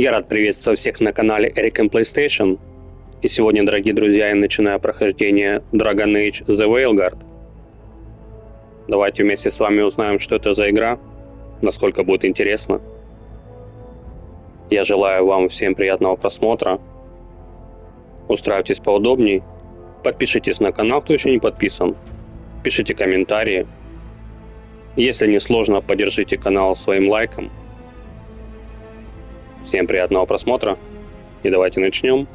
Я рад приветствовать всех на канале Eric and PlayStation. И сегодня, дорогие друзья, я начинаю прохождение Dragon Age The Veilguard. Давайте вместе с вами узнаем, что это за игра, насколько будет интересно. Я желаю вам всем приятного просмотра. Устраивайтесь поудобней. Подпишитесь на канал, кто еще не подписан. Пишите комментарии. Если не сложно, поддержите канал своим лайком. Всем приятного просмотра. И давайте начнем.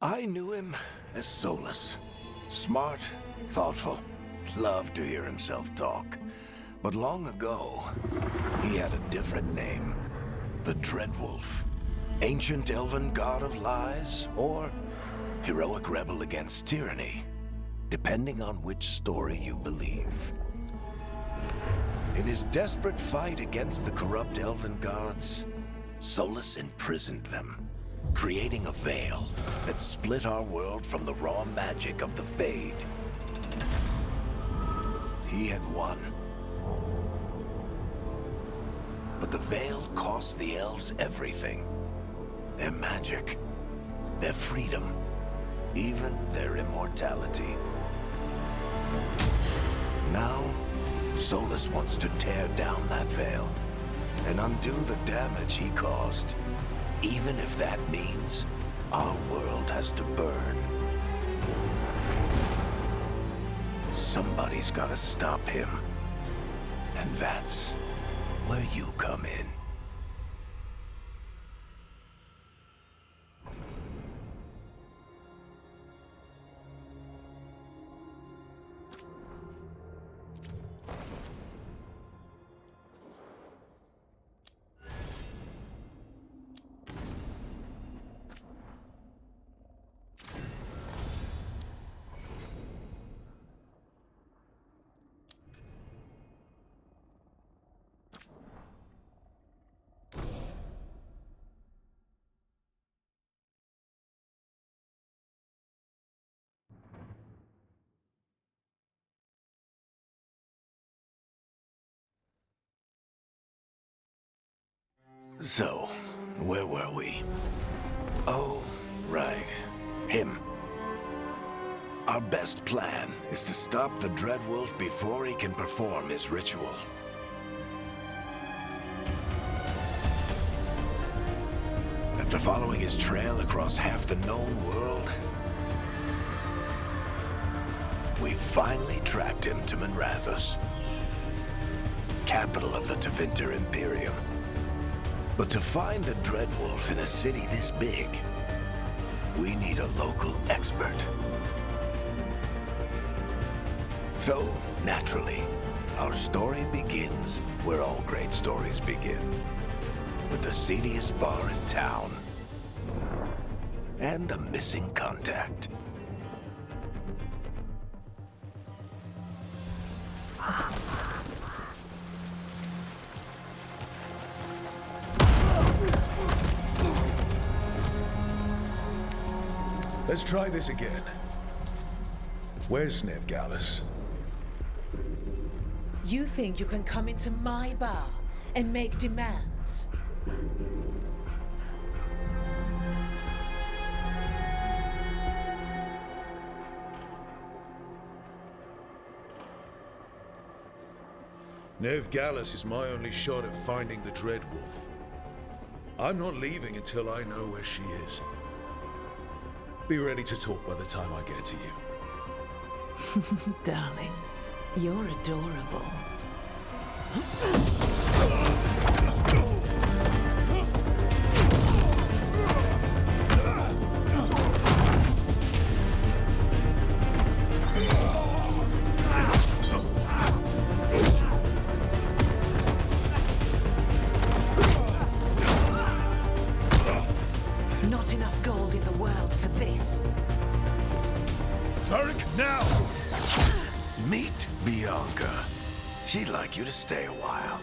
I knew him as Solus. Smart, thoughtful, loved to hear himself talk. But long ago, he had a different name. The Dreadwolf. Ancient elven god of lies, or heroic rebel against tyranny, depending on which story you believe. In his desperate fight against the corrupt elven gods, Solus imprisoned them, creating a veil that split our world from the raw magic of the Fade. He had won. But the veil cost the elves everything. Their magic, their freedom, even their immortality. Now, Solus wants to tear down that veil and undo the damage he caused, even if that means our world has to burn. Somebody's gotta stop him, and that's where you come in. So, where were we? Oh, right. Him. Our best plan is to stop the Dreadwolf before he can perform his ritual. After following his trail across half the known world, we finally tracked him to Minrathous, capital of the Tevinter Imperium. But to find the Dreadwolf in a city this big, we need a local expert. So, naturally, our story begins where all great stories begin. With the seediest bar in town, and a missing contact. Let's try this again. Where's Nevgalus? You think you can come into my bar and make demands? Nevgalus is my only shot at finding the Dreadwolf. I'm not leaving until I know where she is. Be ready to talk by the time I get to you. Darling, you're adorable. Not enough gold in the world for this. Tarek, now! Meet Bianca. She'd like you to stay a while.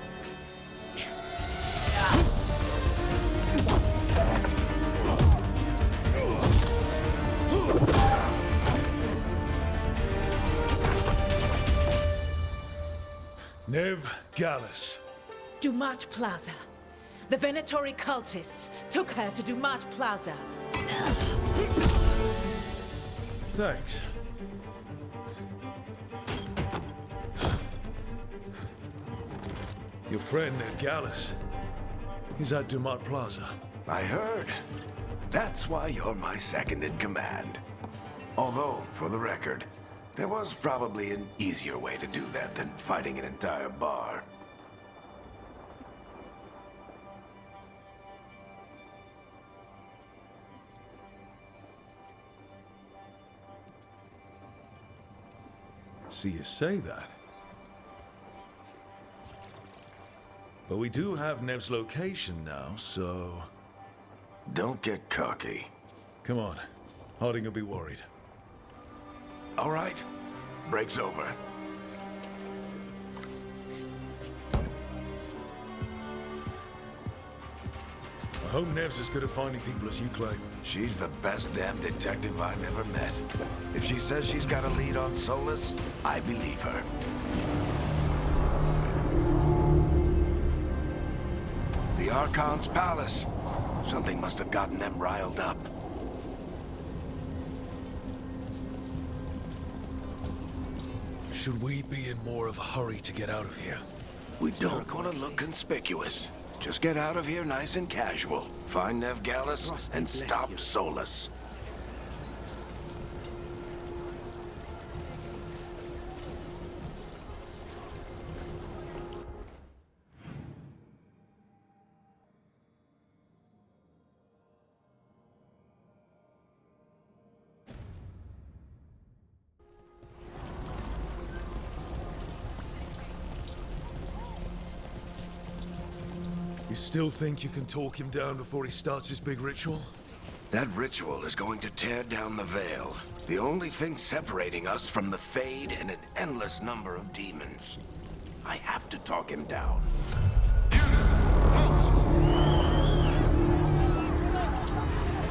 Nev Gallus. Dumat Plaza. The Venatori cultists took her to Dumat Plaza. Thanks. Your friend Nev Gallus is at Dumat Plaza. I heard. That's why you're my second in command. Although, for the record, there was probably an easier way to do that than fighting an entire bar. See you say that. But we do have Nev's location now, so... Don't get cocky. Come on. Harding will be worried. All right. Break's over. I hope Nev's as good at finding people as you claim. She's the best damn detective I've ever met. If she says she's got a lead on Solus, I believe her. The Archon's palace. Something must have gotten them riled up. Should we be in more of a hurry to get out of here? We don't want to look conspicuous. Just get out of here nice and casual. Find Nev Gallus and stop Solus. You still think you can talk him down before he starts his big ritual? That ritual is going to tear down the veil. The only thing separating us from the Fade and an endless number of demons. I have to talk him down.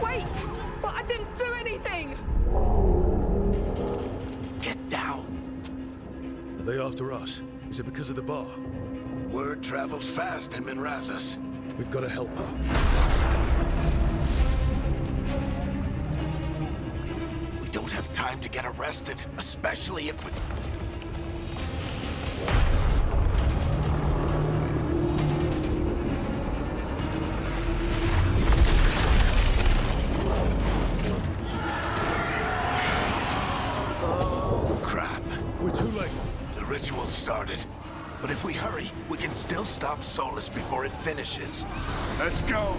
Wait! But I didn't do anything! Get down. Are they after us? Is it because of the bar? Word travels fast in Minrathous. We've got to help her. We don't have time to get arrested, especially if we... Oh, crap. We're too late. The ritual started. But if we hurry, we can still stop Solus before it finishes. Let's go!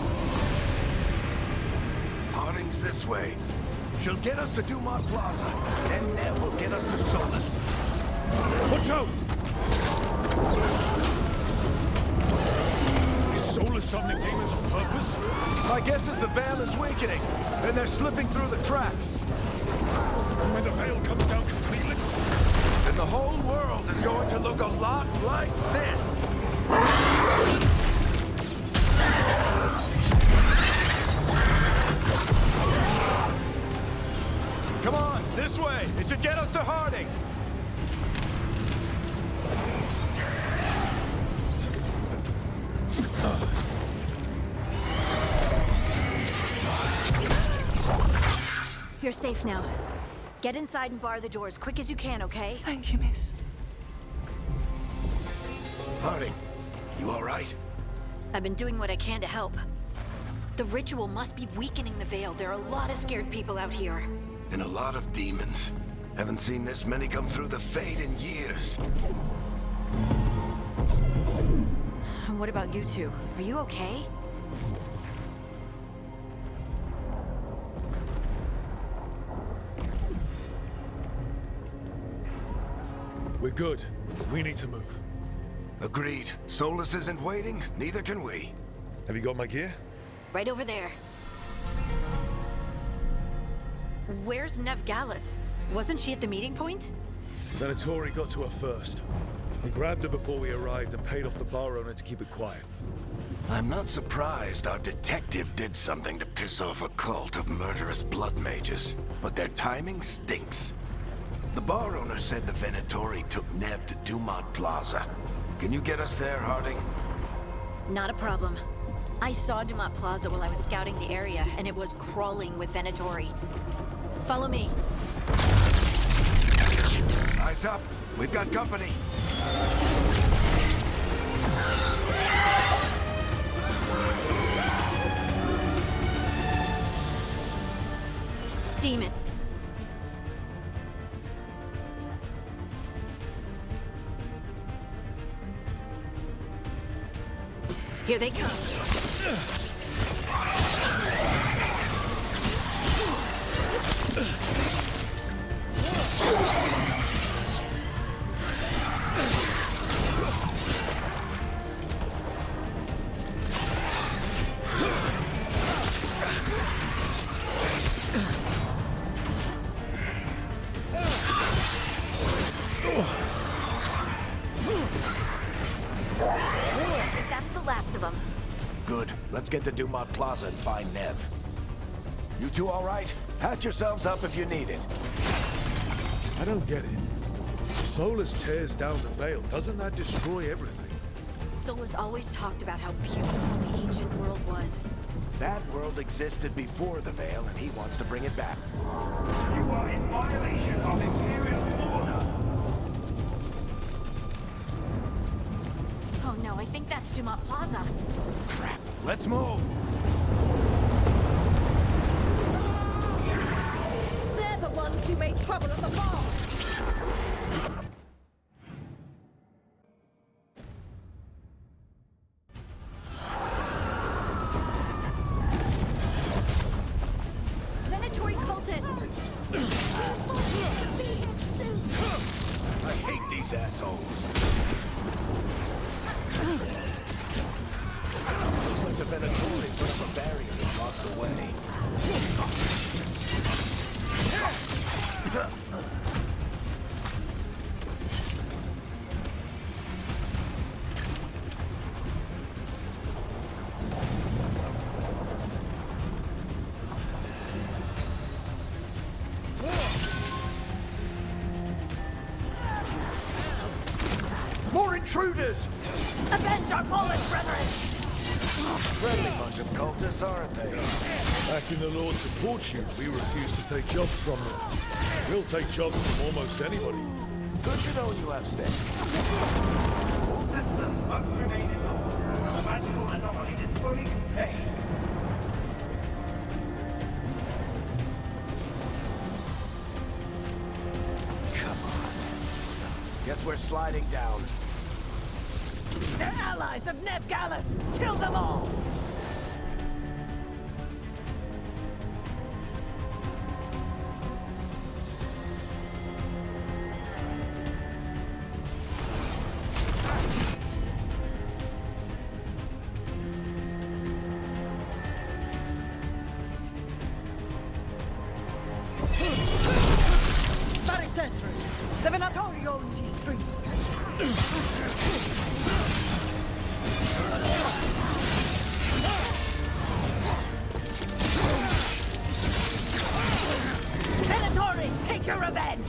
Harding's this way. She'll get us to Dumat Plaza, and Nev will get us to Solus. Watch out! Is Solus summoning demons on purpose? My guess is the veil is weakening, and they're slipping through the cracks. And when the veil comes down completely? And the whole world is going to look a lot like this. Come on, this way. It should get us to Harding. You're safe now. Get inside and bar the door as quick as you can, okay? Thank you, miss. Harding, you all right? I've been doing what I can to help. The ritual must be weakening the veil. There are a lot of scared people out here. And a lot of demons. Haven't seen this many come through the Fade in years. And what about you two? Are you okay? We're good. We need to move. Agreed. Solus isn't waiting, neither can we. Have you got my gear? Right over there. Where's Nev Gallus? Wasn't she at the meeting point? Venatori got to her first. We grabbed her before we arrived and paid off the bar owner to keep it quiet. I'm not surprised our detective did something to piss off a cult of murderous blood mages, but their timing stinks. The bar owner said the Venatori took Nev to Dumat Plaza. Can you get us there, Harding? Not a problem. I saw Dumont Plaza while I was scouting the area, and it was crawling with Venatori. Follow me. Eyes up. We've got company. Demon. Here they come. Good. Let's get to Dumont Plaza and find Nev. You two all right? Patch yourselves up if you need it. I don't get it. If Solus tears down the Veil, doesn't that destroy everything? Solus always talked about how beautiful the ancient world was. That world existed before the Veil, and he wants to bring it back. You are in violation of Imperial order. Oh no, I think that's Dumont Plaza. Crap. Let's move. They're the ones who made trouble at the bar. Venatori cultists! I hate these assholes. Looks like the Venatori put up a barrier that blocks the way. More intruders! Avenge our fallen brethren! Friendly bunch of cultists, aren't they? Back in the Lord's fortune, we refuse to take jobs from them. We'll take jobs from almost anybody. Good to know you have stakes. All citizens must remain indoors. The magical anomaly is fully contained. Come on. Guess we're sliding down. They're allies of Nev Gallus! Kill them all! The Venatori own these streets. Venatori, take your revenge!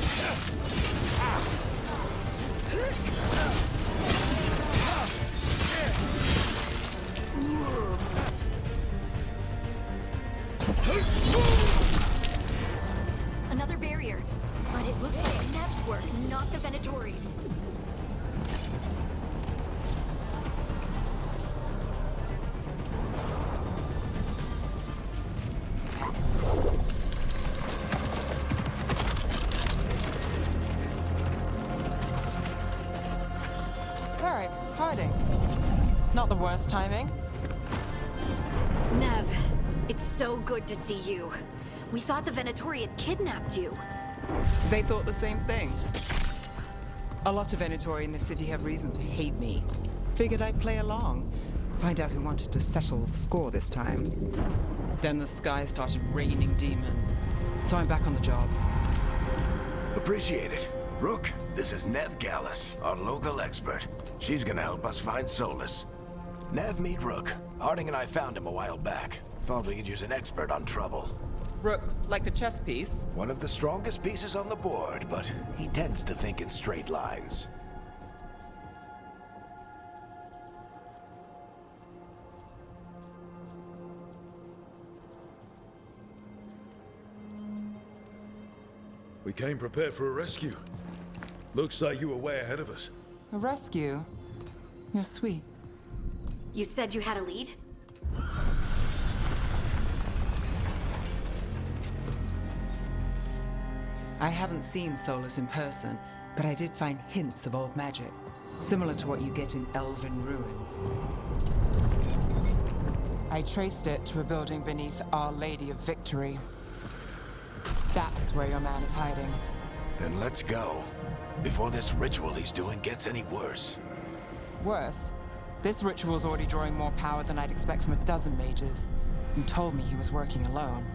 Another barrier. But it looks like Nev's work, not the Venatori's. Alright, hiding. Not the worst timing. Nev, it's so good to see you. We thought the Venatori had kidnapped you. They thought the same thing. A lot of Venatori in the city have reason to hate me. Figured I'd play along. Find out who wanted to settle the score this time. Then the sky started raining demons. So I'm back on the job. Appreciate it. Rook, this is Nev Gallus, our local expert. She's gonna help us find Solus. Nev, meet Rook. Harding and I found him a while back. Thought we could use an expert on trouble. Rook, like the chess piece? One of the strongest pieces on the board, but he tends to think in straight lines. We came prepared for a rescue. Looks like you were way ahead of us. A rescue? You're sweet. You said you had a lead? I haven't seen Solus in person, but I did find hints of old magic, similar to what you get in elven ruins. I traced it to a building beneath Our Lady of Victory. That's where your man is hiding. Then let's go. Before this ritual he's doing gets any worse. Worse, this ritual's already drawing more power than I'd expect from a dozen mages. You told me he was working alone.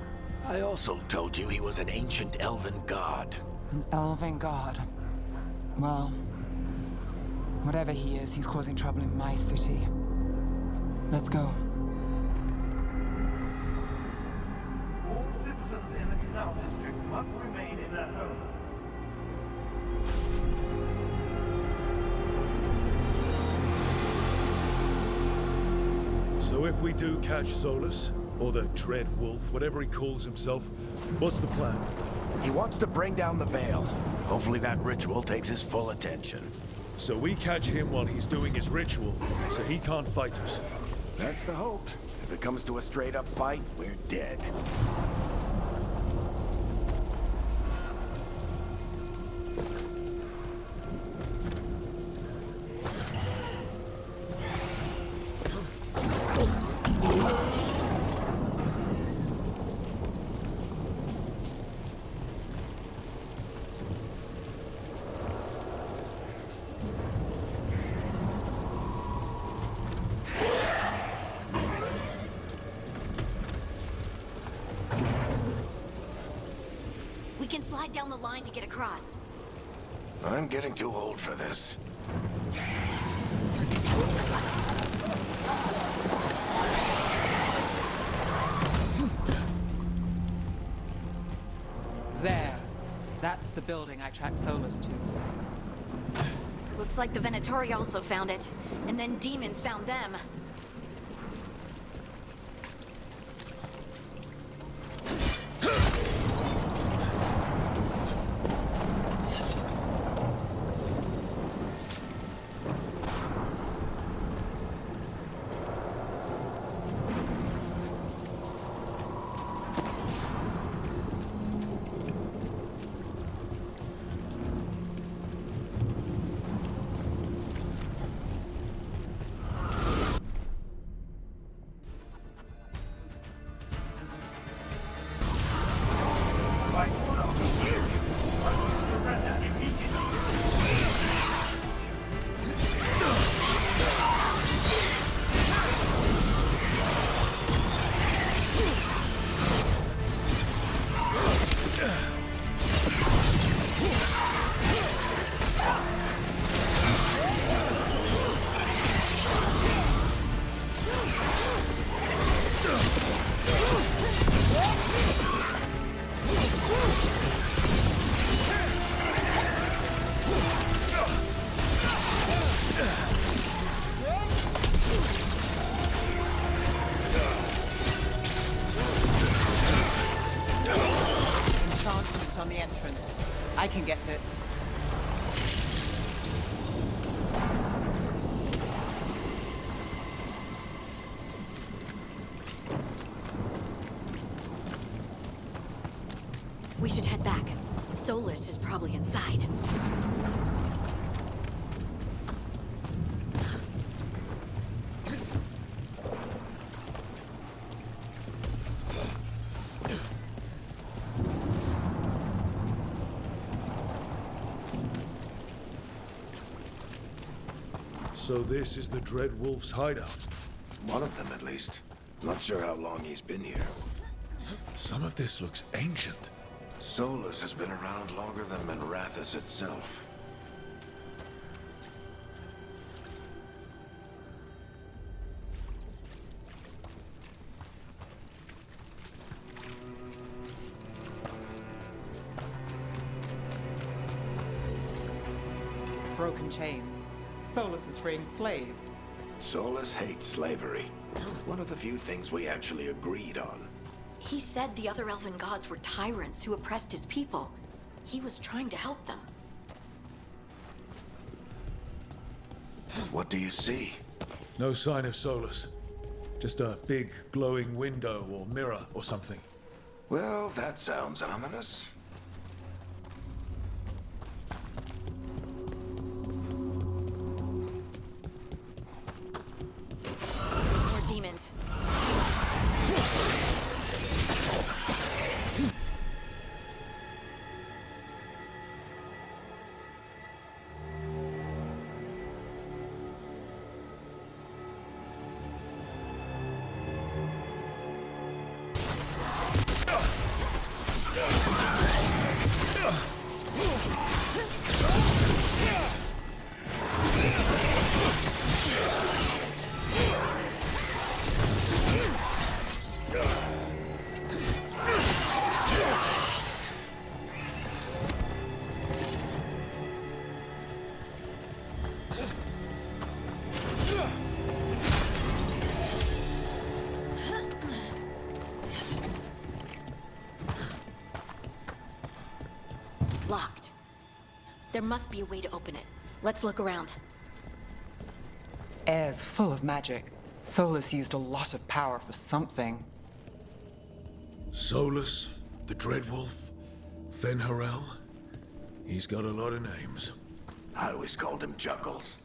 I also told you he was an ancient elven god. An elven god. Well, whatever he is, he's causing trouble in my city. Let's go. All citizens in the canal district must remain in their homes. So if we do catch Solus, or the Dread Wolf, whatever he calls himself, what's the plan? He wants to bring down the Veil. Hopefully that ritual takes his full attention. So we catch him while he's doing his ritual, so he can't fight us. That's the hope. If it comes to a straight-up fight, we're dead. We can slide down the line to get across. I'm getting too old for this. There. That's the building I tracked Solus to. Looks like the Venatori also found it. And then demons found them. On the entrance. I can get it. We should head back. Solus is probably inside. So this is the Dread Wolf's hideout. One of them, at least. Not sure how long he's been here. Some of this looks ancient. Solus has been around longer than Manrathus itself. Broken chains. Solus is freeing slaves. Solus hates slavery. One of the few things we actually agreed on. He said the other elven gods were tyrants who oppressed his people. He was trying to help them. What do you see? No sign of Solus. Just a big glowing window or mirror or something. Well, that sounds ominous. More demons. Locked. There must be a way to open it. Let's look around. Air's full of magic. Solus used a lot of power for something. Solus, the Dreadwolf, Fenharel. He's got a lot of names. I always called him Chuckles.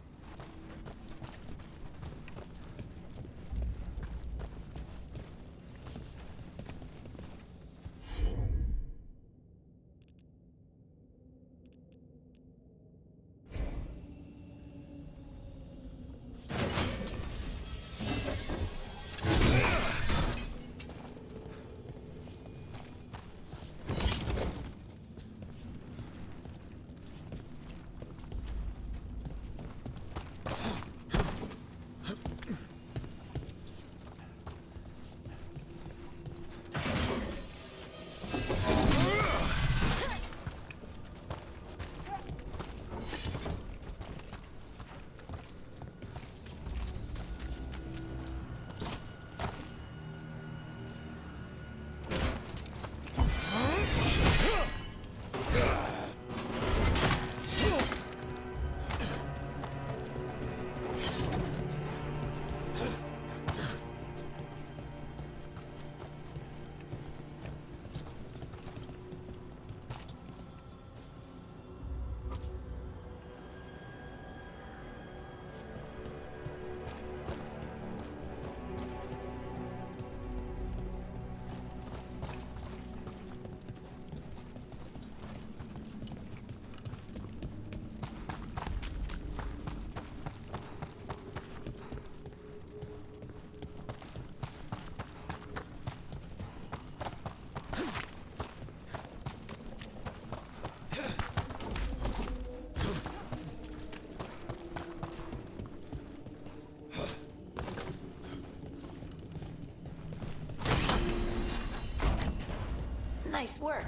Nice work.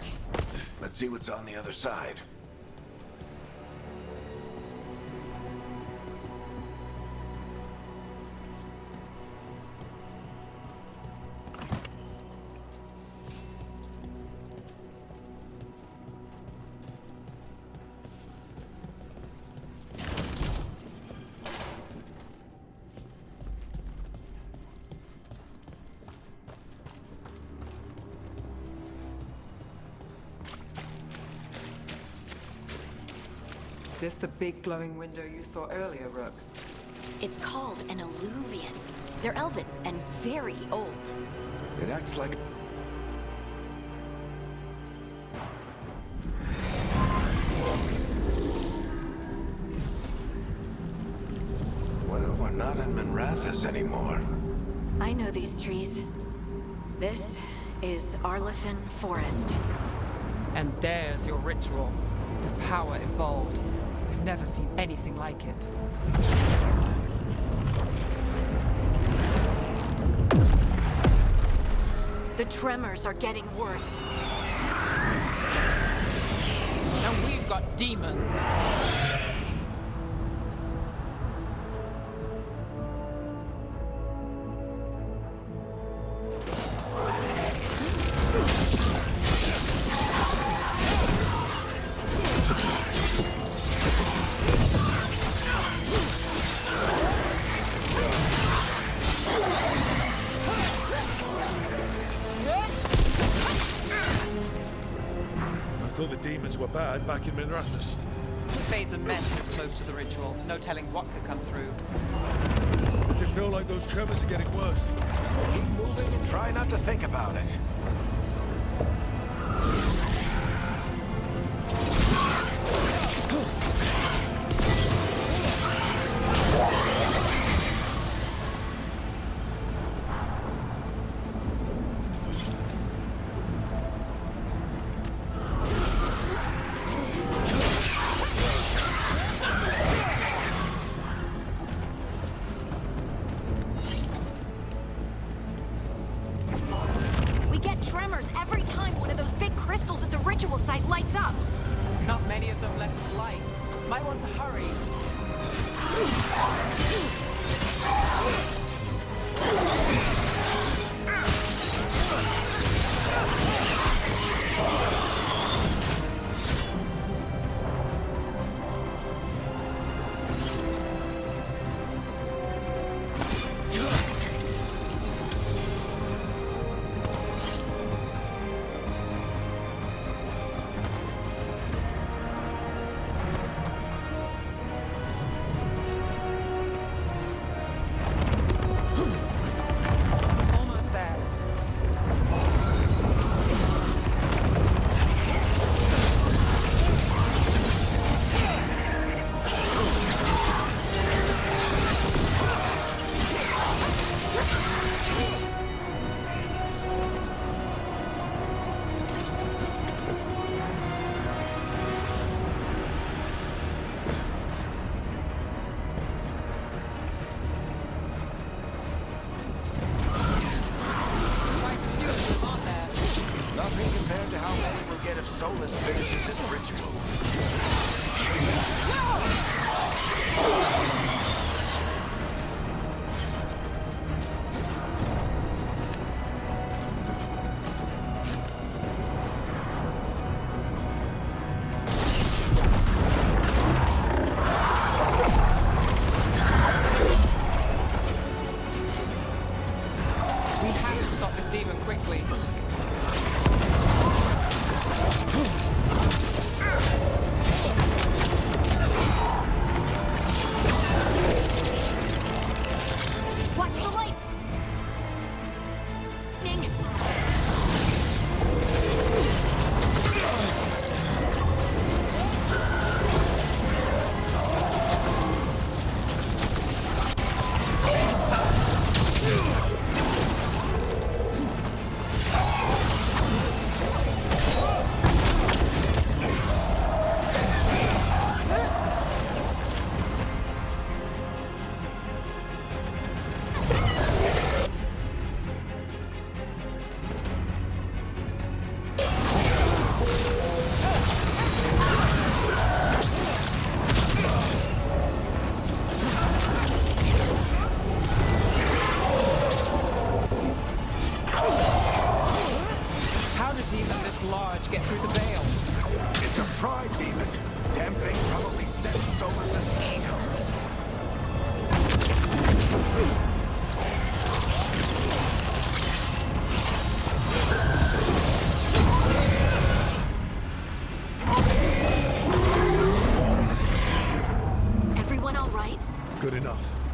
Let's see what's on the other side. This the big glowing window you saw earlier, Rook? It's called an alluvian. They're elven and very old. It acts like... Well, we're not in Minrathous anymore. I know these trees. This is Arlethan Forest. And there's your ritual. The power involved. I've never seen anything like it. The tremors are getting worse. And we've got demons. things were bad back in Minrathous. Fade's a mess this close to the ritual. No telling what could come through. Does it feel like those tremors are getting worse? Keep moving and try not to think about it. Not many of them left light. Might want to hurry.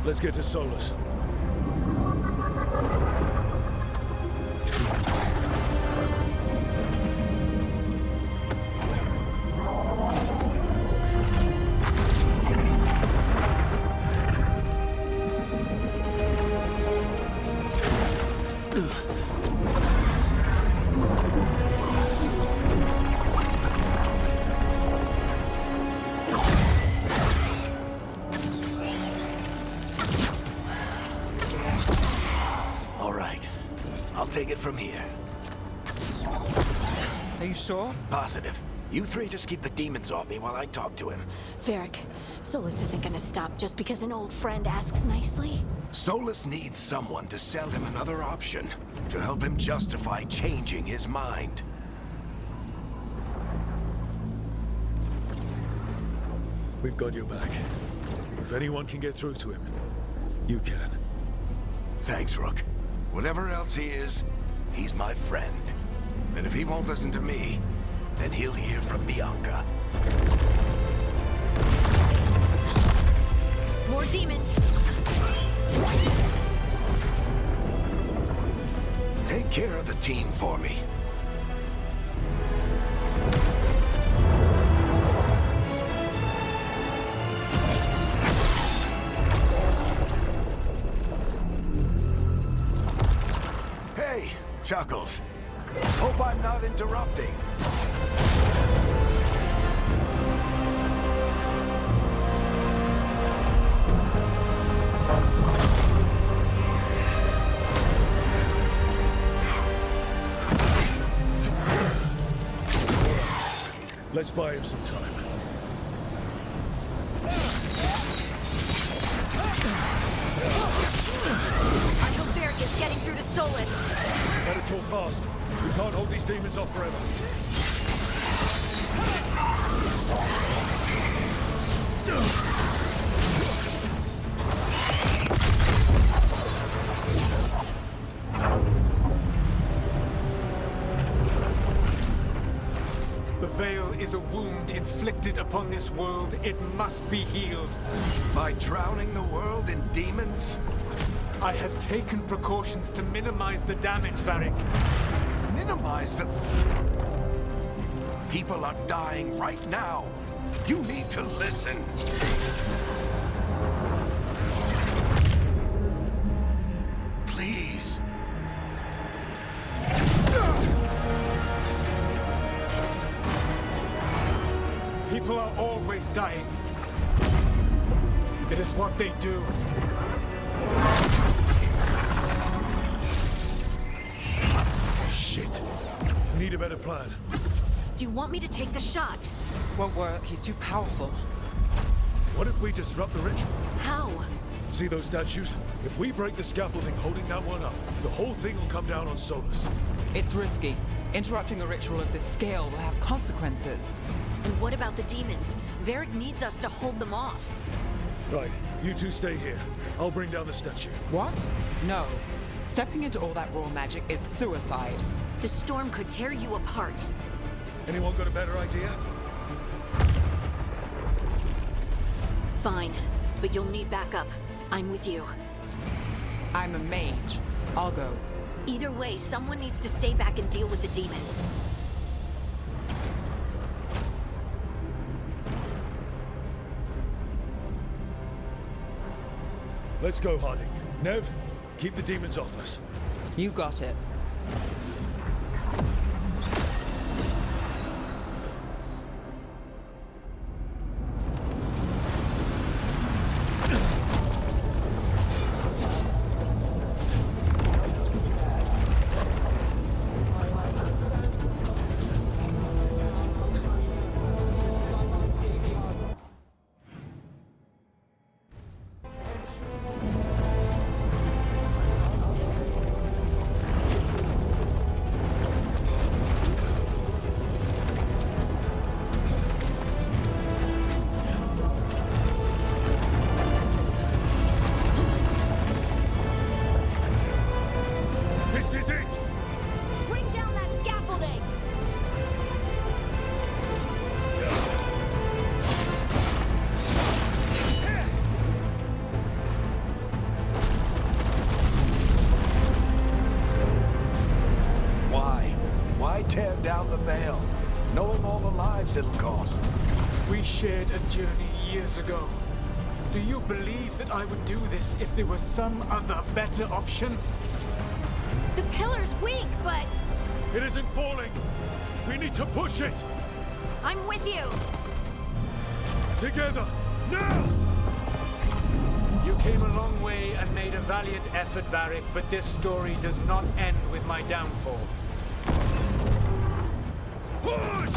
Let's get to Solus. Take it from here. Are you sure? Positive. You three just keep the demons off me while I talk to him. Varric, Solus isn't gonna stop just because an old friend asks nicely. Solus needs someone to sell him another option, to help him justify changing his mind. We've got your back. If anyone can get through to him, you can. Thanks, Rook. Whatever else he is, he's my friend. And if he won't listen to me, then he'll hear from Bianca. More demons. Take care of the team for me. Hey, Chuckles. Hope I'm not interrupting. Let's buy him some time. I hope Varric is getting through to Solus. Better talk fast. We can't hold these demons off forever. The Veil is a wound inflicted upon this world. It must be healed. By drowning the world in demons? I have taken precautions to minimize the damage, Varric. Minimize the... People are dying right now. You need to listen. Please. People are always dying. It is what they do. Shit. We need a better plan. Do you want me to take the shot? Won't work. He's too powerful. What if we disrupt the ritual? How? See those statues? If we break the scaffolding holding that one up, the whole thing will come down on Solus. It's risky. Interrupting a ritual of this scale will have consequences. And what about the demons? Varric needs us to hold them off. Right, you two stay here. I'll bring down the statue. What? No. Stepping into all that raw magic is suicide. The storm could tear you apart. Anyone got a better idea? Fine, but you'll need backup. I'm with you. I'm a mage. I'll go. Either way, someone needs to stay back and deal with the demons. Let's go, Harding. Nev, keep the demons off us. You got it. Tear down the Veil, knowing all the lives it'll cost. We shared a journey years ago. Do you believe that I would do this if there was some other better option? The pillar's weak, but... It isn't falling! We need to push it! I'm with you! Together! Now! You came a long way and made a valiant effort, Varric, but this story does not end with my downfall. Push!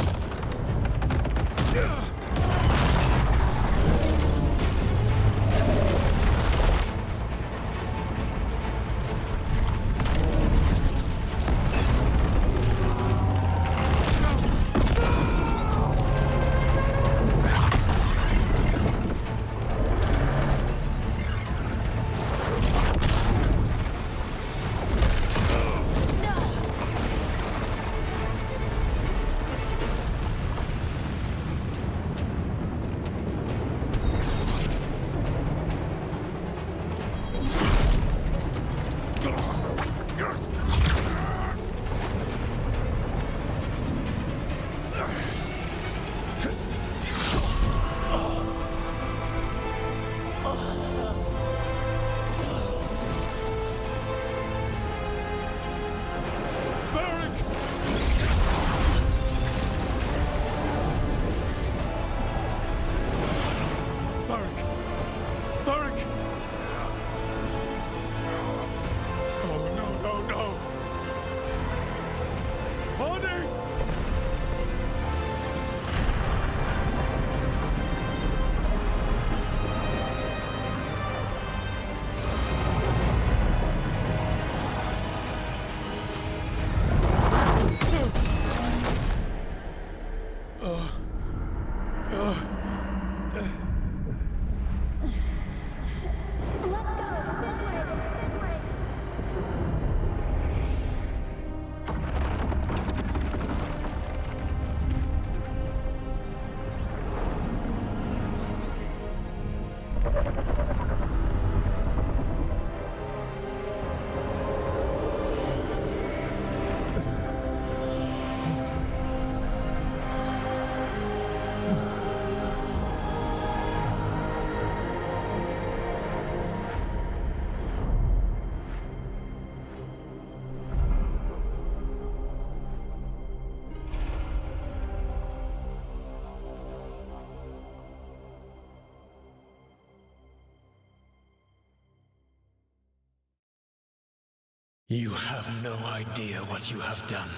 You have no idea what you have done.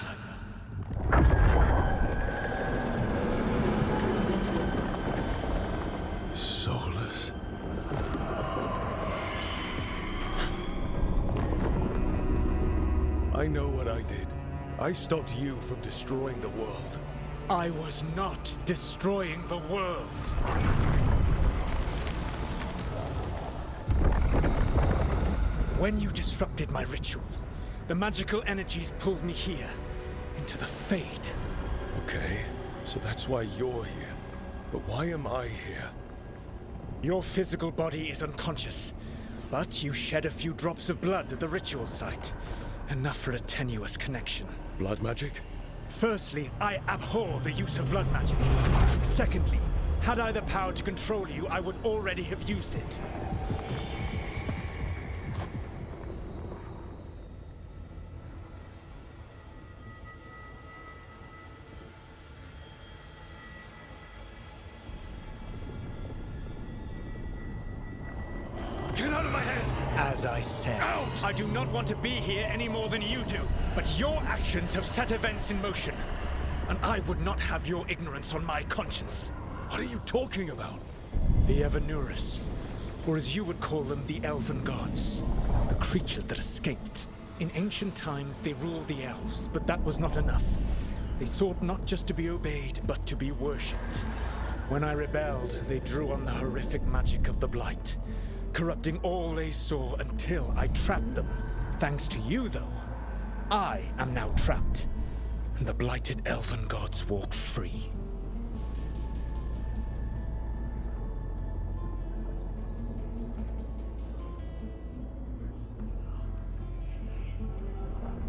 Soulless. I know what I did. I stopped you from destroying the world. I was not destroying the world. When you disrupted my ritual, the magical energies pulled me here, into the Fade. Okay, so that's why you're here. But why am I here? Your physical body is unconscious, but you shed a few drops of blood at the ritual site. Enough for a tenuous connection. Blood magic? Firstly, I abhor the use of blood magic. Secondly, had I the power to control you, I would already have used it. Get out of my head! As I said, Out! I do not want to be here any more than you do. But your actions have set events in motion. And I would not have your ignorance on my conscience. What are you talking about? The Evanurus, or as you would call them, the Elven Gods. The creatures that escaped. In ancient times, they ruled the elves, but that was not enough. They sought not just to be obeyed, but to be worshipped. When I rebelled, they drew on the horrific magic of the Blight, corrupting all they saw until I trapped them. Thanks to you, though, I am now trapped, and the blighted Elven Gods walk free.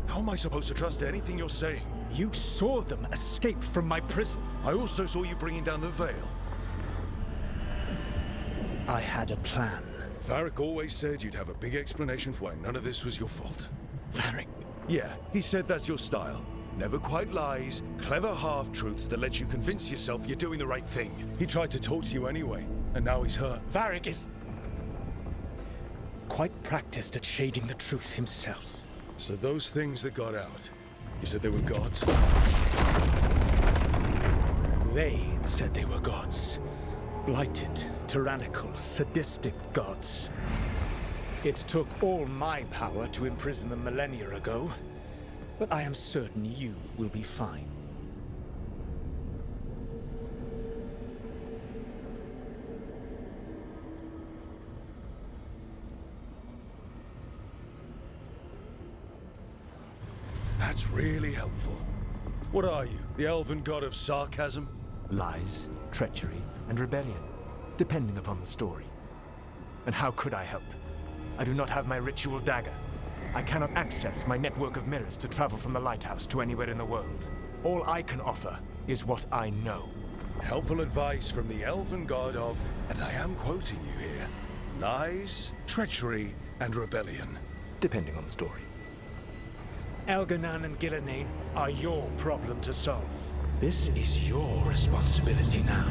How am I supposed to trust anything you're saying? You saw them escape from my prison. I also saw you bringing down the veil. I had a plan. Varric always said you'd have a big explanation for why none of this was your fault. Varric? Yeah, he said that's your style. Never quite lies, clever half-truths that let you convince yourself you're doing the right thing. He tried to talk to you anyway, and now he's hurt. Varric is quite practiced at shading the truth himself. So those things that got out, you said they were gods? They said they were gods. Blighted, tyrannical, sadistic gods. It took all my power to imprison them millennia ago, but I am certain you will be fine. That's really helpful. What are you, the elven god of sarcasm? Lies, treachery, and rebellion, depending upon the story. And how could I help? I do not have my ritual dagger. I cannot access my network of mirrors to travel from the lighthouse to anywhere in the world. All I can offer is what I know. Helpful advice from the elven god of, and I am quoting you here, Lies, treachery, and rebellion. Depending on the story. Elganan and Gillenane are your problem to solve. This is your responsibility now.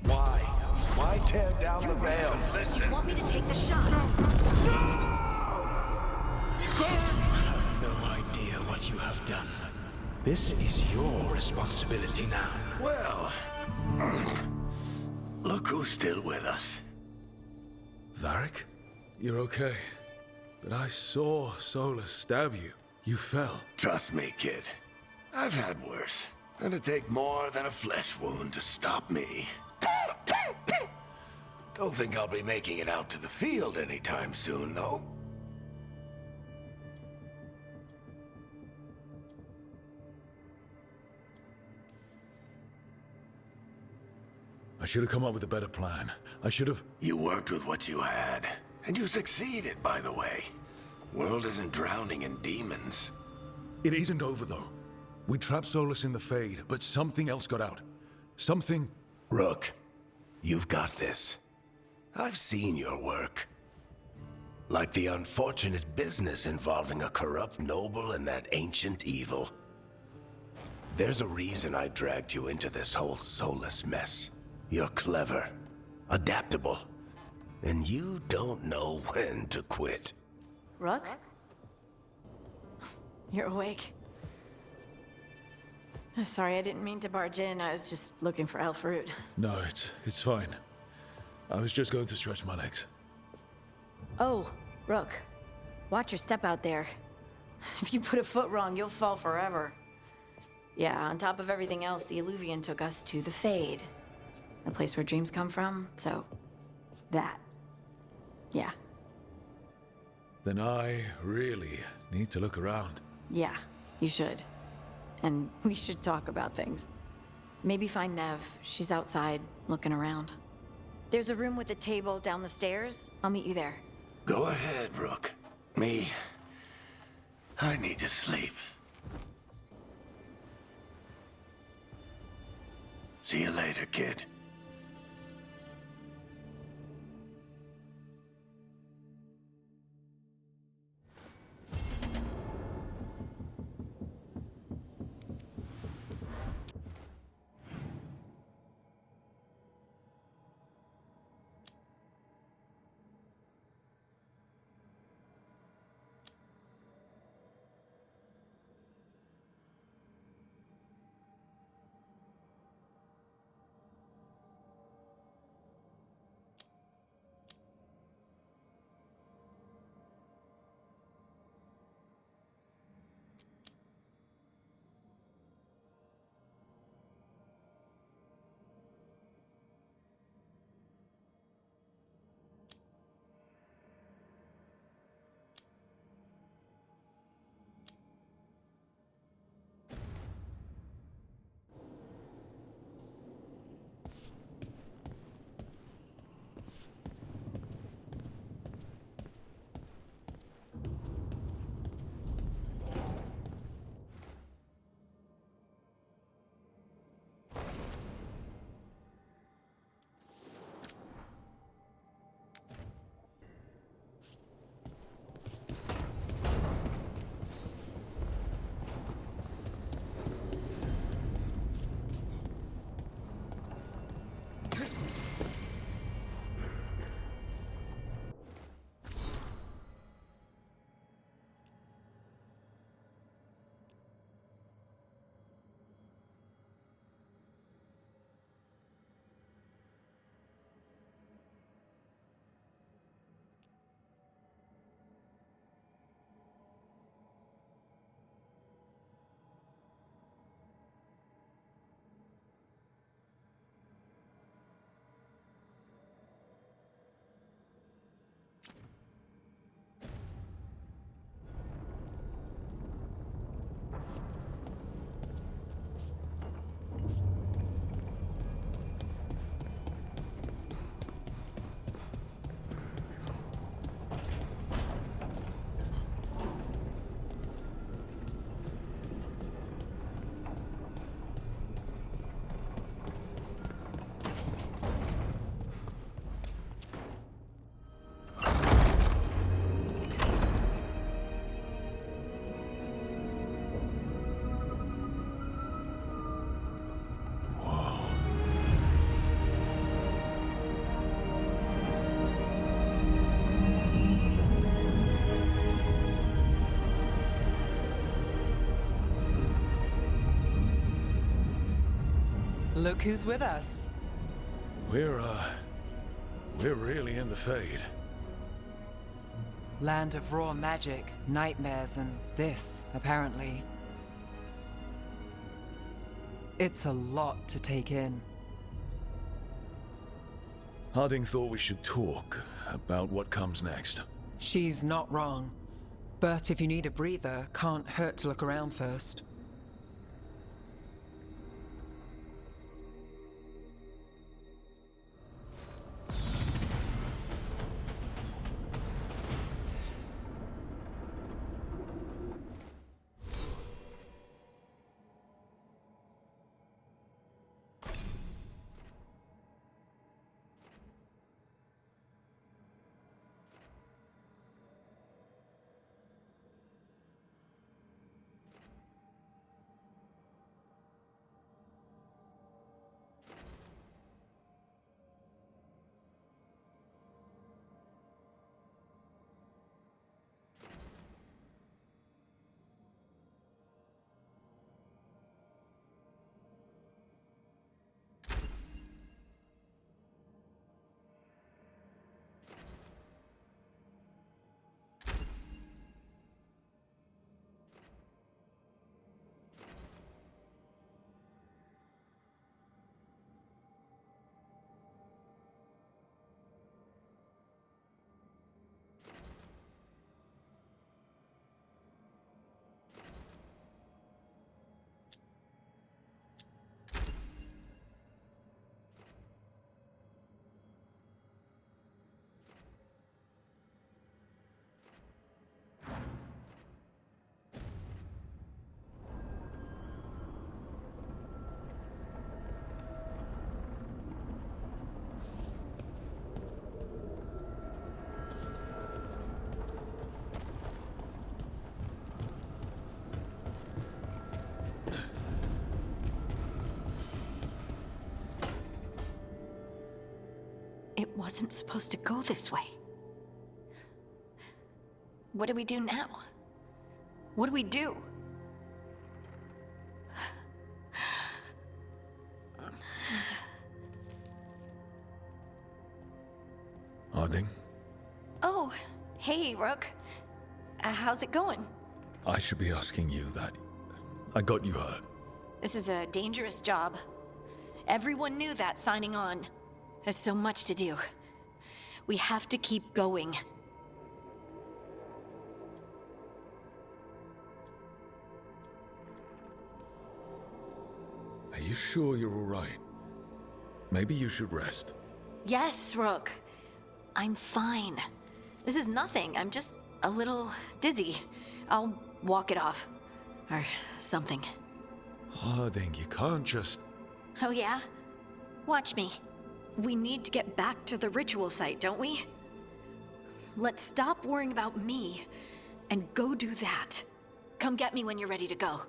Why? Why tear down the veil? Do you want me to take the shot? You have no idea what you have done. This is your responsibility now. Well, look who's still with us. Varric? You're okay. But I saw Solus stab you. You fell. Trust me, kid. I've had worse. It'd take more than a flesh wound to stop me. Don't think I'll be making it out to the field anytime soon, though. I should have come up with a better plan. I should have... You worked with what you had. And you succeeded, by the way. World isn't drowning in demons. It isn't over, though. We trapped Solus in the Fade, but something else got out. Something... Rook, you've got this. I've seen your work. Like the unfortunate business involving a corrupt noble and that ancient evil. There's a reason I dragged you into this whole Solus mess. You're clever, adaptable, and you don't know when to quit. Rook? You're awake. Sorry, I didn't mean to barge in. I was just looking for elf fruit. No, it's fine. I was just going to stretch my legs. Oh, Rook. Watch your step out there. If you put a foot wrong, you'll fall forever. Yeah, on top of everything else, the Illuvian took us to the Fade. The place where dreams come from, so... that. Yeah. Then I really need to look around. Yeah, you should. And we should talk about things. Maybe find Nev. She's outside, looking around. There's a room with a table down the stairs. I'll meet you there. Go ahead, Rook. Me, I need to sleep. See you later, kid. Look who's with us. We're really in the Fade. Land of raw magic, nightmares, and this, apparently. It's a lot to take in. Harding thought we should talk about what comes next. She's not wrong. But if you need a breather, can't hurt to look around first. It wasn't supposed to go this way. What do we do now? What do we do? Harding? Oh, hey, Rook. How's it going? I should be asking you that. I got you hurt. This is a dangerous job. Everyone knew that signing on. There's so much to do. We have to keep going. Are you sure you're all right? Maybe you should rest. Yes, Rook. I'm fine. This is nothing. I'm just a little dizzy. I'll walk it off. Or something. Harding, you can't just... Oh yeah? Watch me. We need to get back to the ritual site, don't we? Let's stop worrying about me and go do that. Come get me when you're ready to go.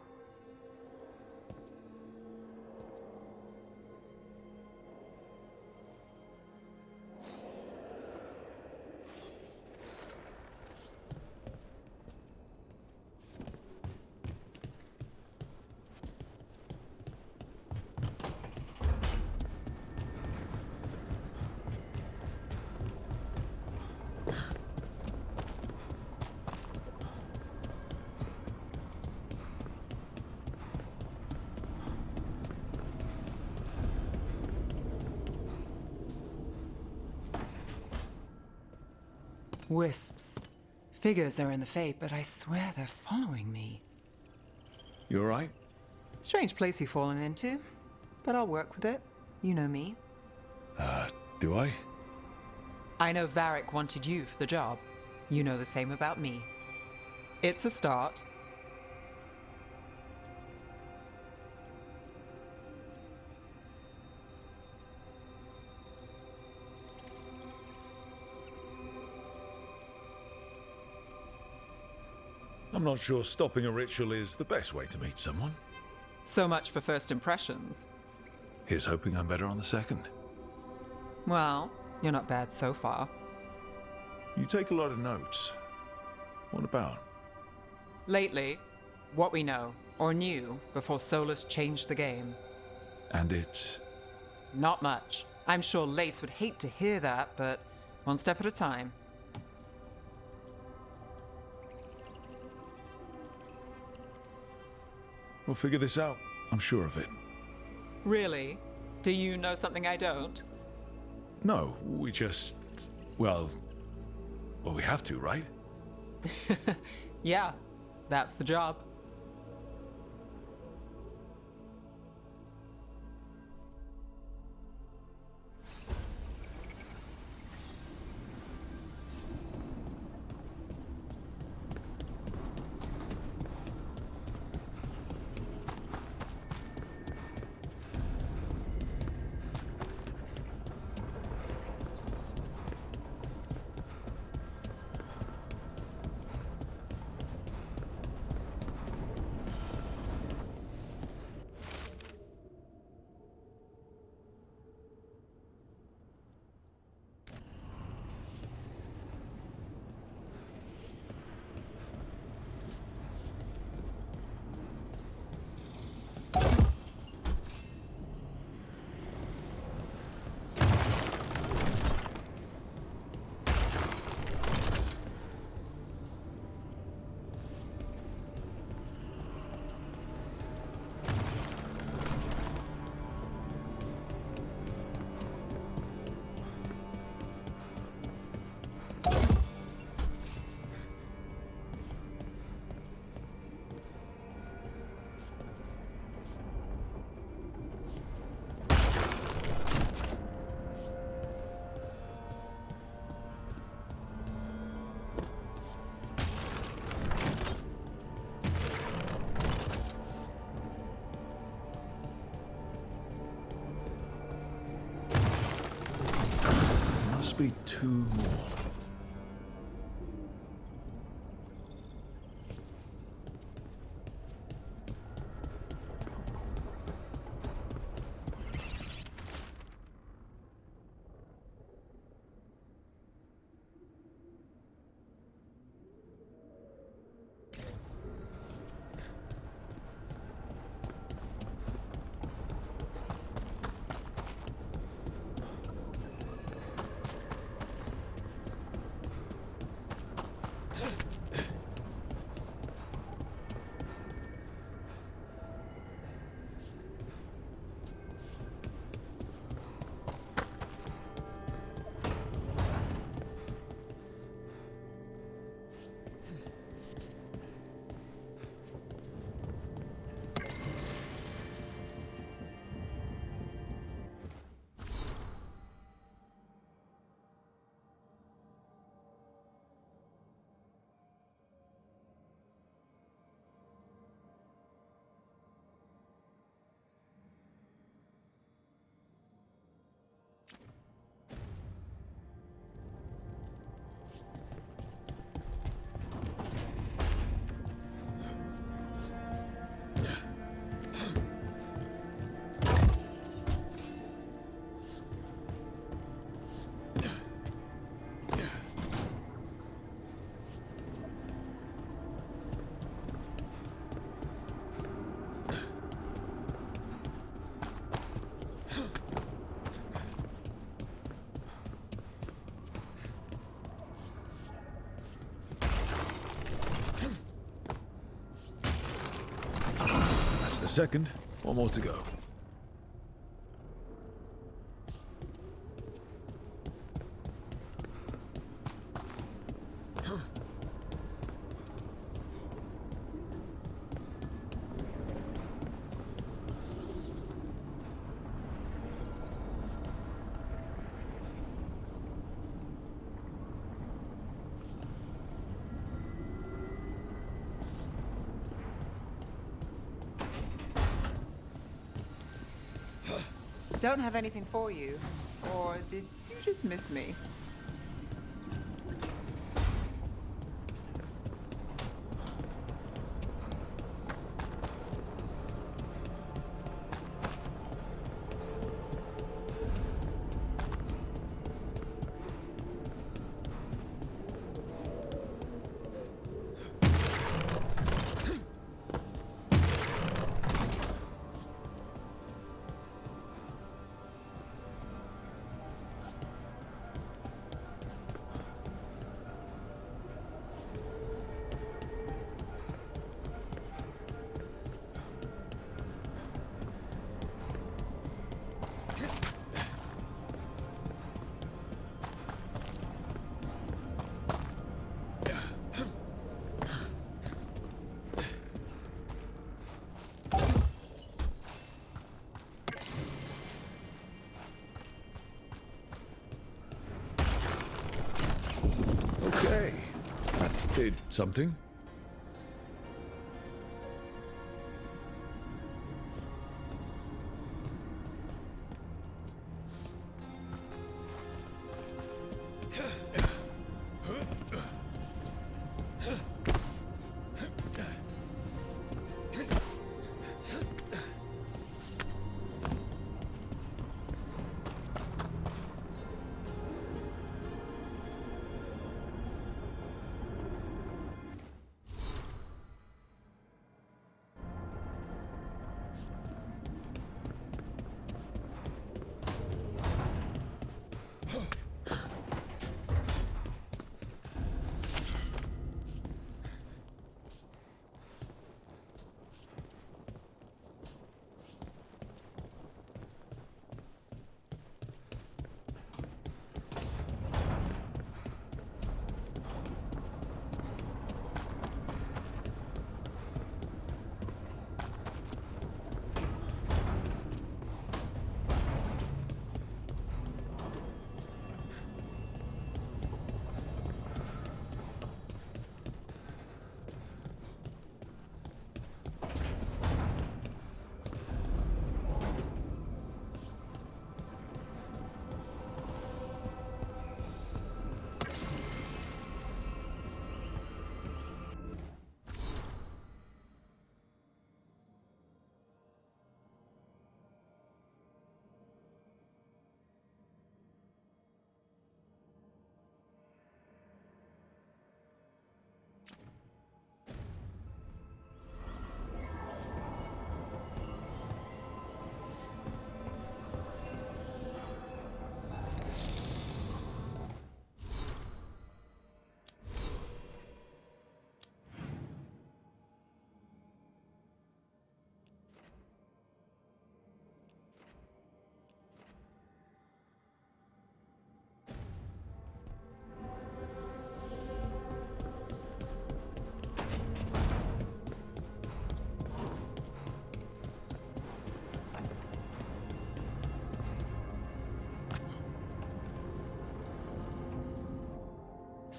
Wisps. Figures are in the Fade, but I swear they're following me. You all right? Strange place you've fallen into, but I'll work with it. You know me. Do I? I know Varric wanted you for the job. You know the same about me. It's a start. I'm not sure stopping a ritual is the best way to meet someone. So much for first impressions. Here's hoping I'm better on the second. Well, you're not bad so far. You take a lot of notes. What about? Lately, what we know, or knew, before Solus changed the game. And it's... Not much. I'm sure Lace would hate to hear that, but one step at a time. We'll figure this out. I'm sure of it. Really? Do you know something I don't? No, we just... Well, we have to, right? Yeah, that's the job. Must be 2 more. That's the second. 1 more to go. Don't have anything for you. Or did you just miss me? Did something?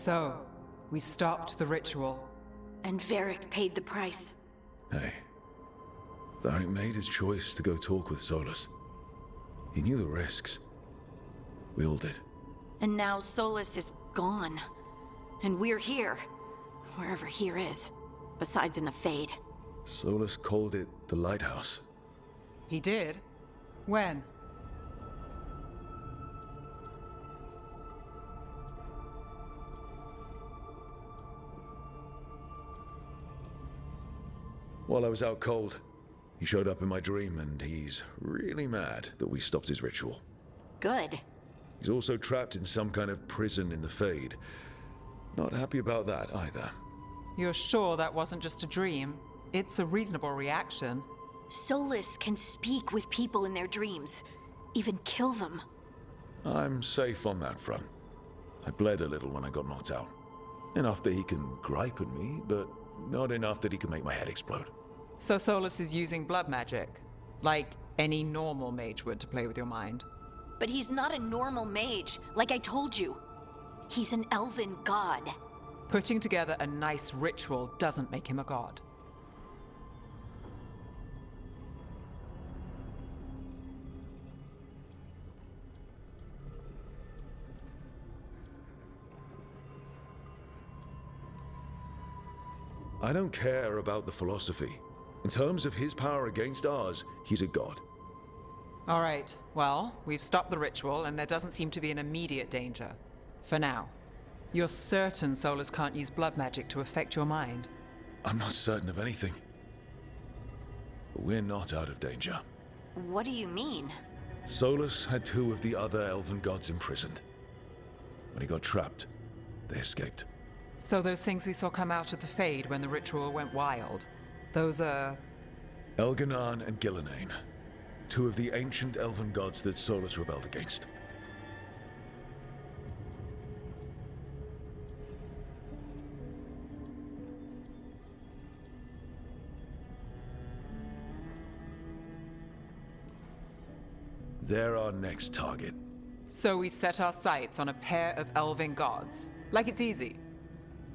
So, we stopped the ritual. And Varric paid the price. Hey. Varric made his choice to go talk with Solus. He knew the risks. We all did. And now Solus is gone. And we're here. Wherever here is. Besides in the Fade. Solus called it the Lighthouse. He did? When? While I was out cold, he showed up in my dream, and he's really mad that we stopped his ritual. Good. He's also trapped in some kind of prison in the Fade. Not happy about that either. You're sure that wasn't just a dream? It's a reasonable reaction. Solus can speak with people in their dreams. Even kill them. I'm safe on that front. I bled a little when I got knocked out. Enough that he can gripe at me, but not enough that he can make my head explode. So Solus is using blood magic, like any normal mage would to play with your mind. But he's not a normal mage, like I told you. He's an elven god. Putting together a nice ritual doesn't make him a god. I don't care about the philosophy. In terms of his power against ours, he's a god. All right, well, we've stopped the ritual and there doesn't seem to be an immediate danger. For now. You're certain Solus can't use blood magic to affect your mind? I'm not certain of anything. But we're not out of danger. What do you mean? Solus had two of the other elven gods imprisoned. When he got trapped, they escaped. So those things we saw come out of the Fade when the ritual went wild, those are... Elganan and Gillenane. Two of the ancient elven gods that Solus rebelled against. They're our next target. So we set our sights on a pair of elven gods. Like it's easy.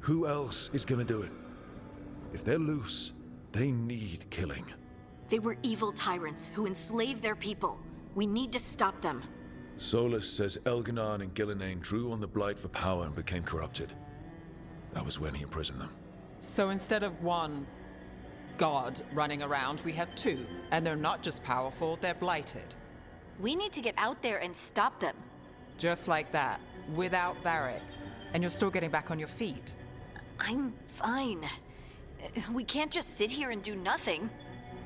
Who else is gonna do it? If they're loose, they need killing. They were evil tyrants who enslaved their people. We need to stop them. Solus says Elganon and Gillenane drew on the Blight for power and became corrupted. That was when he imprisoned them. So instead of one god running around, we have two. And they're not just powerful, they're blighted. We need to get out there and stop them. Just like that, without Varric. And you're still getting back on your feet. I'm fine. We can't just sit here and do nothing.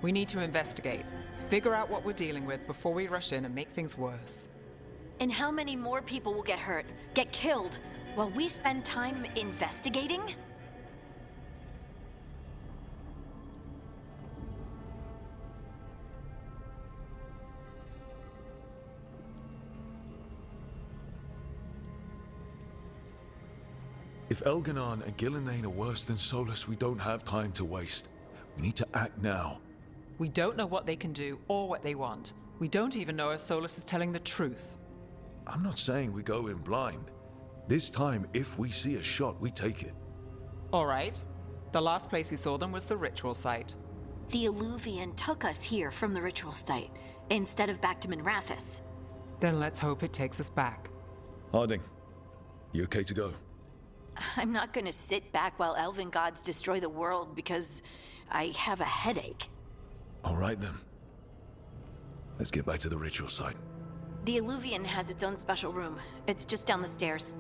We need to investigate. Figure out what we're dealing with before we rush in and make things worse. And how many more people will get hurt, get killed, while we spend time investigating? If Elganon and Gillenane are worse than Solus, we don't have time to waste. We need to act now. We don't know what they can do or what they want. We don't even know if Solus is telling the truth. I'm not saying we go in blind. This time, if we see a shot, we take it. All right. The last place we saw them was the ritual site. The Illuvian took us here from the ritual site, instead of back to Minrathous. Then let's hope it takes us back. Harding, you okay to go? I'm not gonna sit back while elven gods destroy the world because I have a headache. All right then. Let's get back to the ritual site. The Illuvian has its own special room. It's just down the stairs.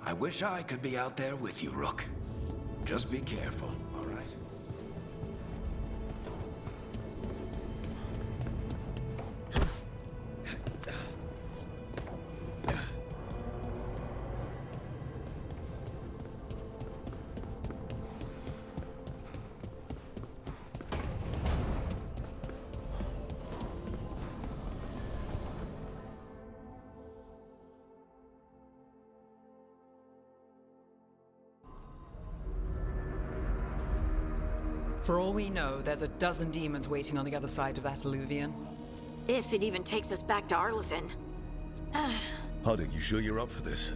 I wish I could be out there with you, Rook. Just be careful, all right? For all we know, there's a dozen demons waiting on the other side of that Illuvian. If it even takes us back to Arlefin. Harding, you sure you're up for this?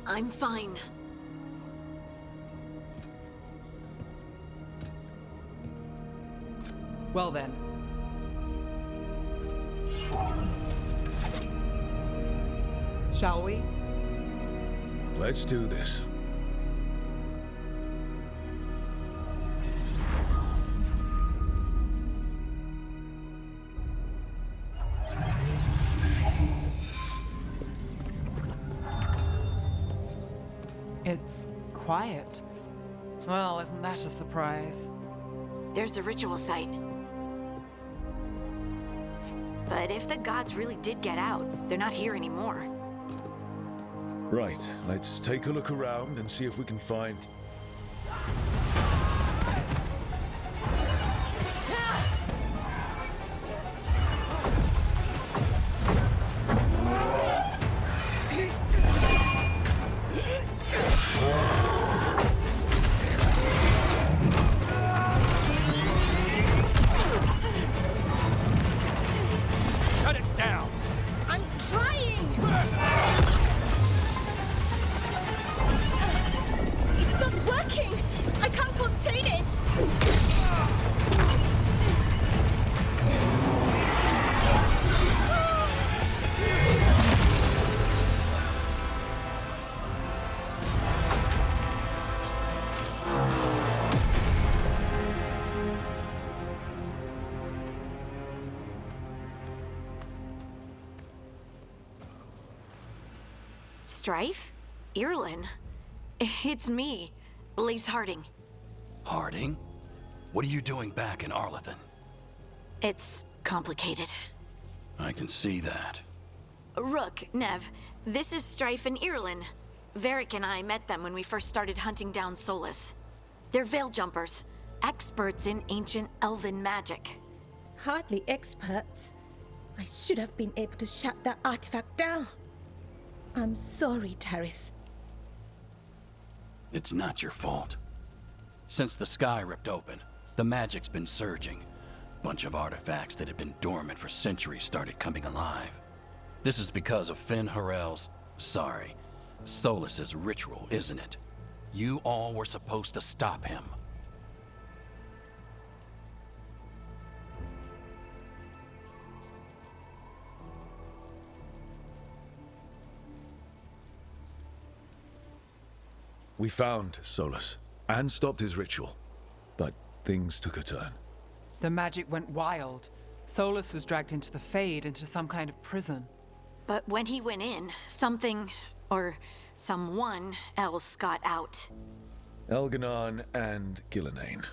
I'm fine. Well then. Shall we? Let's do this. It's quiet. Well, isn't that a surprise? There's the ritual site. But if the gods really did get out, they're not here anymore. Right, let's take a look around and see if we can find... Strife? Irlin? It's me, Lace Harding. Harding? What are you doing back in Arlethan? It's complicated. I can see that. Rook, Nev, this is Strife and Irlin. Varric and I met them when we first started hunting down Solus. They're veil jumpers, experts in ancient elven magic. Hardly experts. I should have been able to shut that artifact down. I'm sorry, Tarith. It's not your fault. Since the sky ripped open, the magic's been surging. Bunch of artifacts that had been dormant for centuries started coming alive. This is because of Finn Harel's... sorry, Solus's ritual, isn't it? You all were supposed to stop him. We found Solus and stopped his ritual, but things took a turn. The magic went wild. Solus was dragged into the Fade, into some kind of prison. But when he went in, something, or someone else got out. Elganon and Gillenane,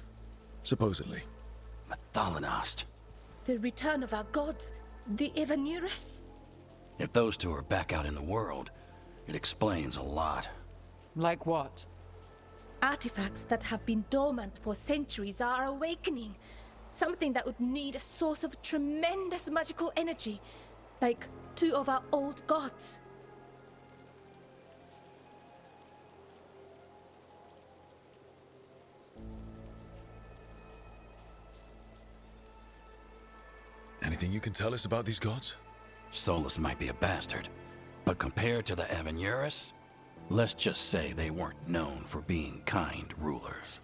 supposedly. Mathalanost. The return of our gods, the Evanurus? If those two are back out in the world, it explains a lot. Like what? Artifacts that have been dormant for centuries are awakening. Something that would need a source of tremendous magical energy, like two of our old gods. Anything you can tell us about these gods? Solus might be a bastard, but compared to the Evanurus, let's just say they weren't known for being kind rulers.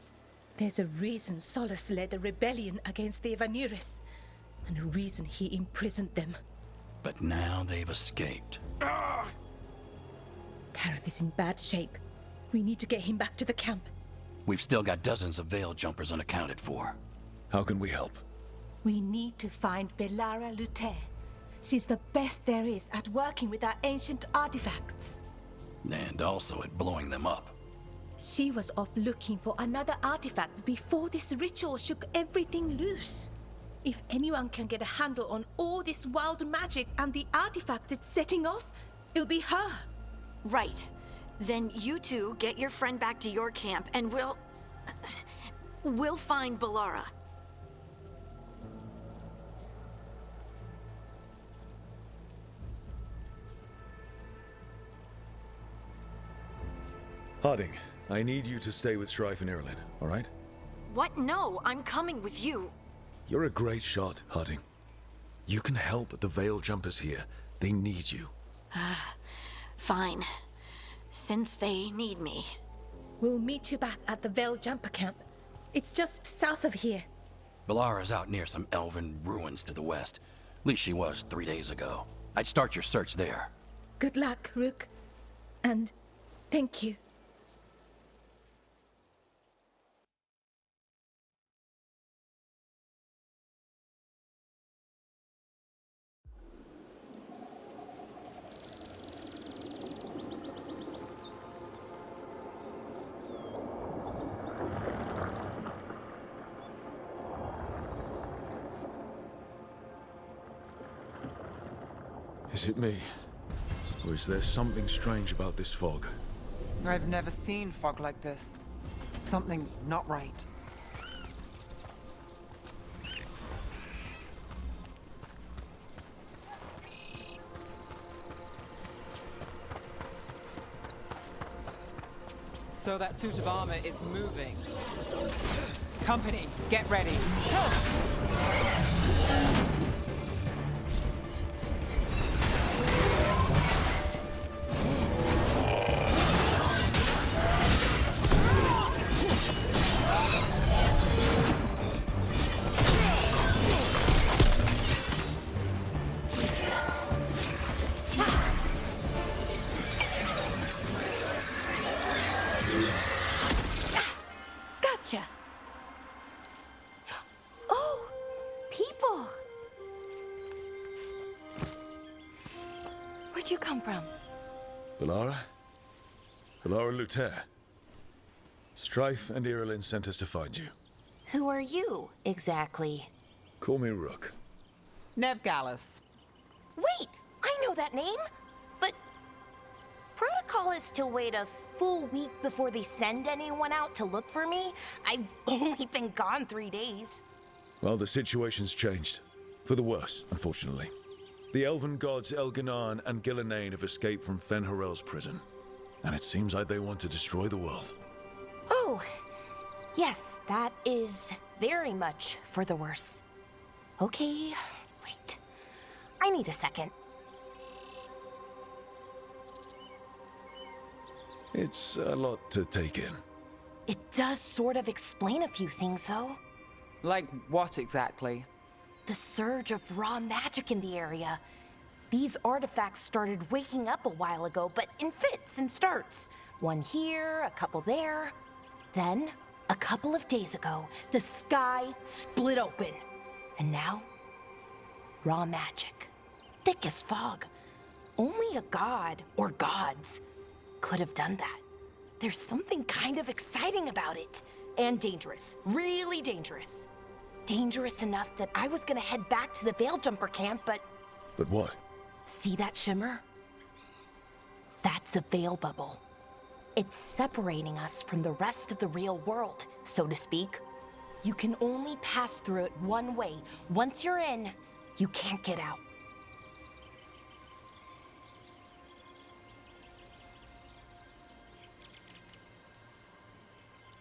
There's a reason Solus led a rebellion against the Evanurus, and a reason he imprisoned them. But now they've escaped. Tarith is in bad shape. We need to get him back to the camp. We've still got dozens of veil jumpers unaccounted for. How can we help? We need to find Belara Lute. She's the best there is at working with our ancient artifacts. And also at blowing them up. She was off looking for another artifact before this ritual shook everything loose. If anyone can get a handle on all this wild magic and the artifacts it's setting off, it'll be her. Right. Then you two get your friend back to your camp and we'll find Belara. Harding, I need you to stay with Strife and Irlin, all right? What? No, I'm coming with you. You're a great shot, Harding. You can help the veil jumpers here. They need you. Fine. Since they need me. We'll meet you back at the Veil Jumper camp. It's just south of here. Belara's out near some elven ruins to the west. At least she was 3 days ago. I'd start your search there. Good luck, Rook. And thank you. Is it me? Or is there something strange about this fog? I've never seen fog like this. Something's not right. So that suit of armor is moving. Company, get ready. Gotcha. Oh, people. Where'd you come from? Valara? Valara Luther. Strife and Irilin sent us to find you. Who are you, exactly? Call me Rook. Nevgalis. Wait! I know that name! But... protocol is to wait a full week before they send anyone out to look for me? I've only been gone 3 days. Well, the situation's changed. For the worse, unfortunately. The elven gods Elganan and Gillenane have escaped from Fen'Harel's prison. And it seems like they want to destroy the world. Oh, yes, that is very much for the worse. Okay, wait. I need a second. It's a lot to take in. It does sort of explain a few things, though. Like what exactly? The surge of raw magic in the area. These artifacts started waking up a while ago, but in fits and starts. One here, a couple there. Then, a couple of days ago, the sky split open. And now, raw magic. Thick as fog. Only a god, or gods, could have done that. There's something kind of exciting about it. And dangerous. Really dangerous. Dangerous enough that I was gonna head back to the Veil Jumper camp, but... But what? See that shimmer? That's a veil bubble. It's separating us from the rest of the real world, so to speak. You can only pass through it one way. Once you're in, you can't get out.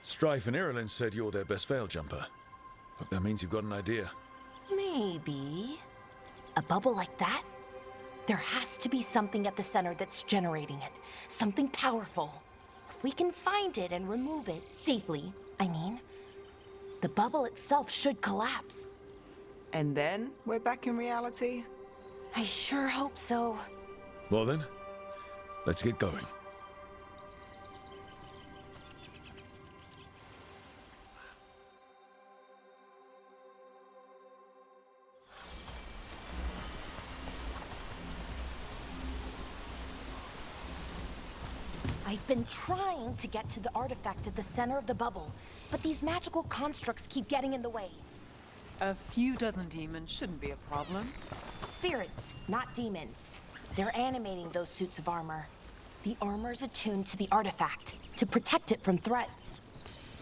Strife and Irilin said you're their best Veil Jumper. Hope that means you've got an idea. Maybe. A bubble like that? There has to be something at the center that's generating it. Something powerful. If we can find it and remove it, safely, I mean, the bubble itself should collapse. And then we're back in reality? I sure hope so. Well then, let's get going. I've been trying to get to the artifact at the center of the bubble, but these magical constructs keep getting in the way. A few dozen demons shouldn't be a problem. Spirits, not demons. They're animating those suits of armor. The armor's attuned to the artifact, to protect it from threats.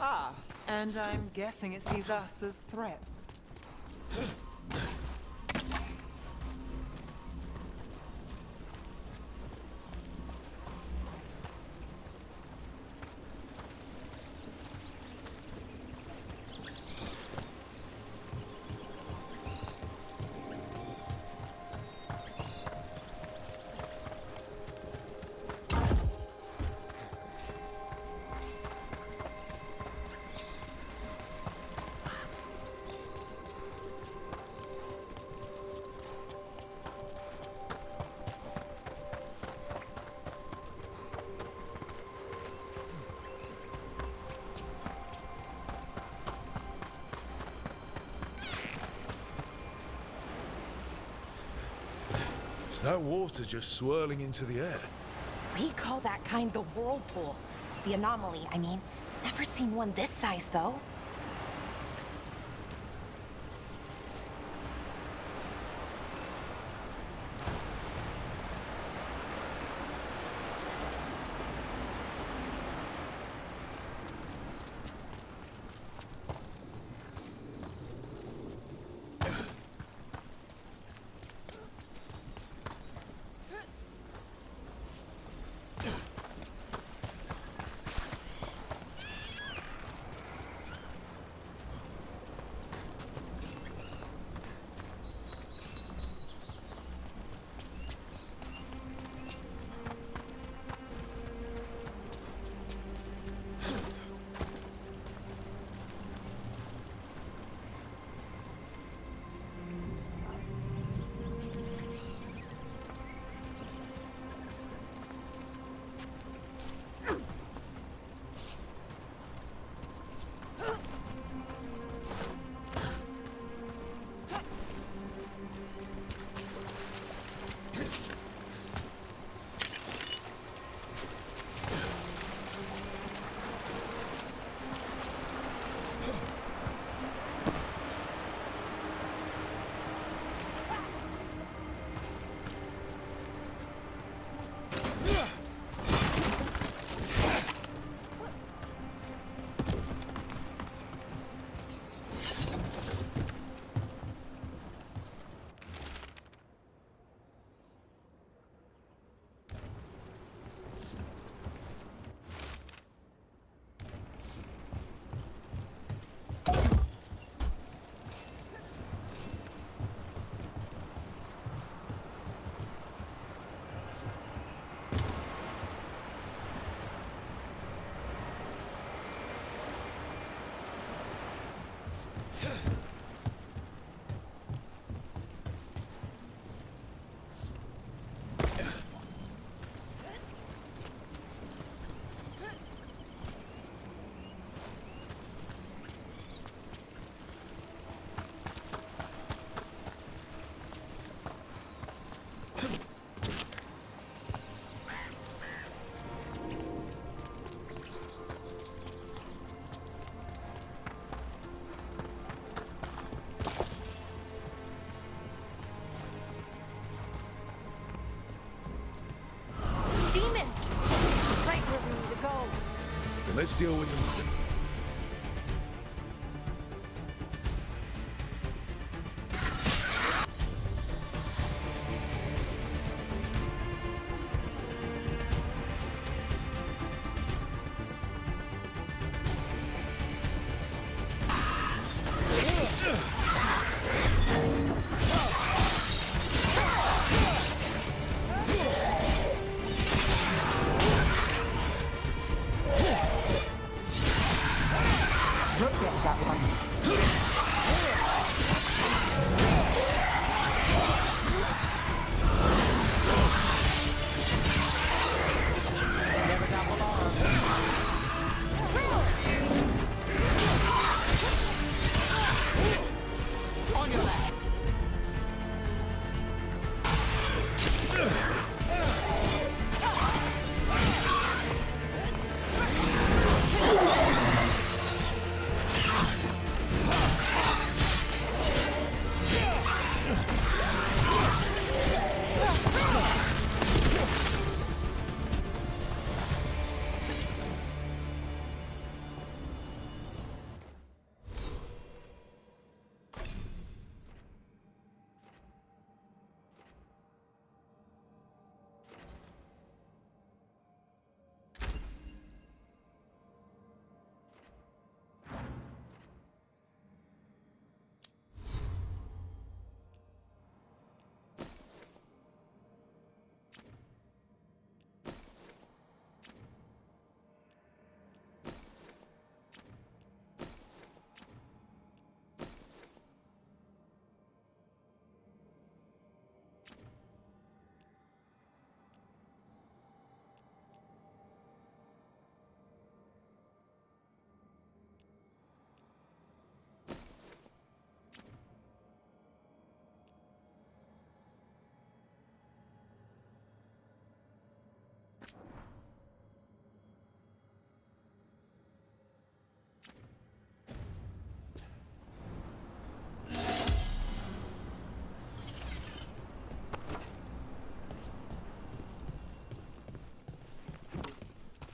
Ah, and I'm guessing it sees us as threats. Is that water just swirling into the air? We call that kind the whirlpool. The anomaly, I mean. Never seen one this size, though. but let's deal with them.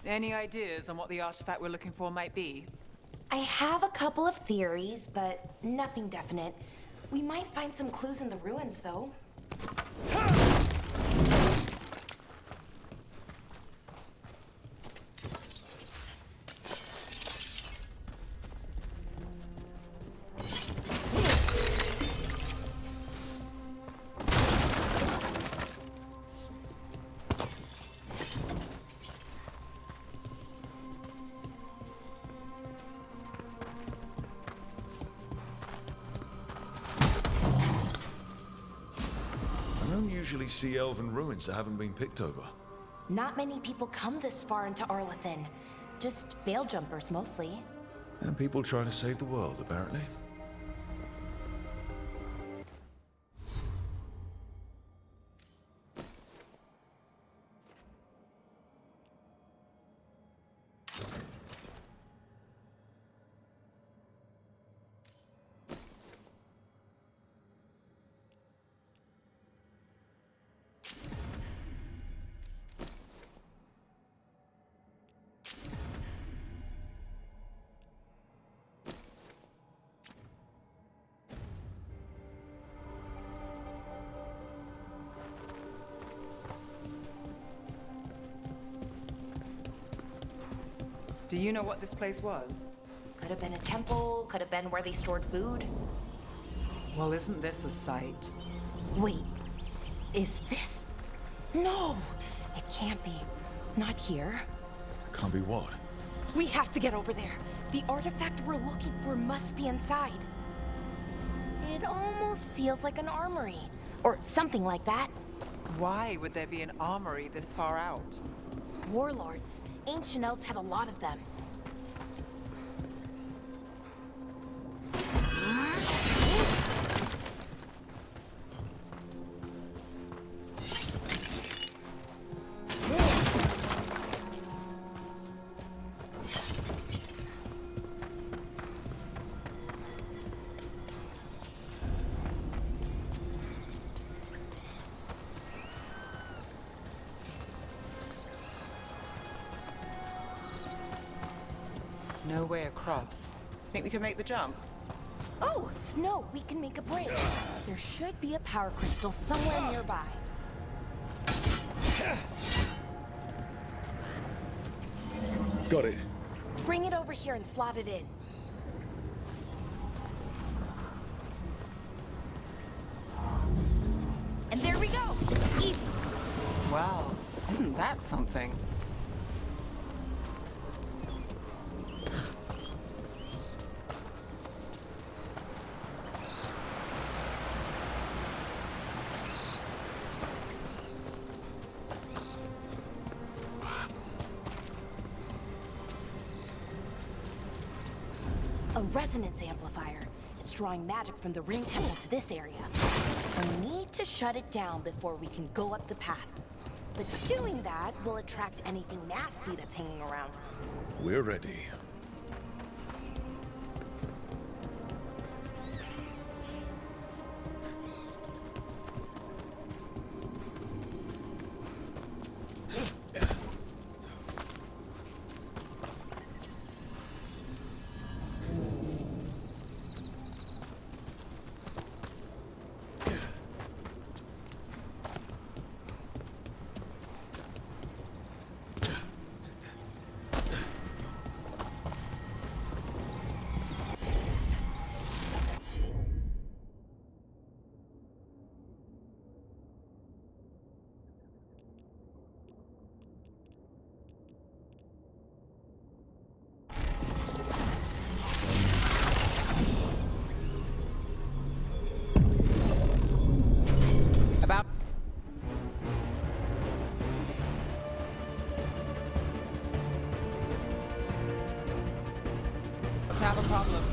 Any ideas on what the artifact we're looking for might be? I have a couple of theories, but nothing definite. We might find some clues in the ruins, though. Usually see elven ruins that haven't been picked over. Not many people come this far into Arlathan. Just veil jumpers, mostly. And people trying to save the world, apparently. Do you know what this place was? Could have been a temple, could have been where they stored food. Well, isn't this a sight? Wait, is this? No, it can't be. Not here. Can't be what? We have to get over there. The artifact we're looking for must be inside. It almost feels like an armory, or something like that. Why would there be an armory this far out? Warlords. Ancient elves had a lot of them. No way across. Think we can make the jump? Oh, no, we can make a bridge. There should be a power crystal somewhere nearby. Got it. Bring it over here and slot it in. And there we go. Easy. Wow, isn't that something? A resonance amplifier. It's drawing magic from the ring temple to this area. We need to shut it down before we can go up the path. But doing that will attract anything nasty that's hanging around. We're ready. Have a problem.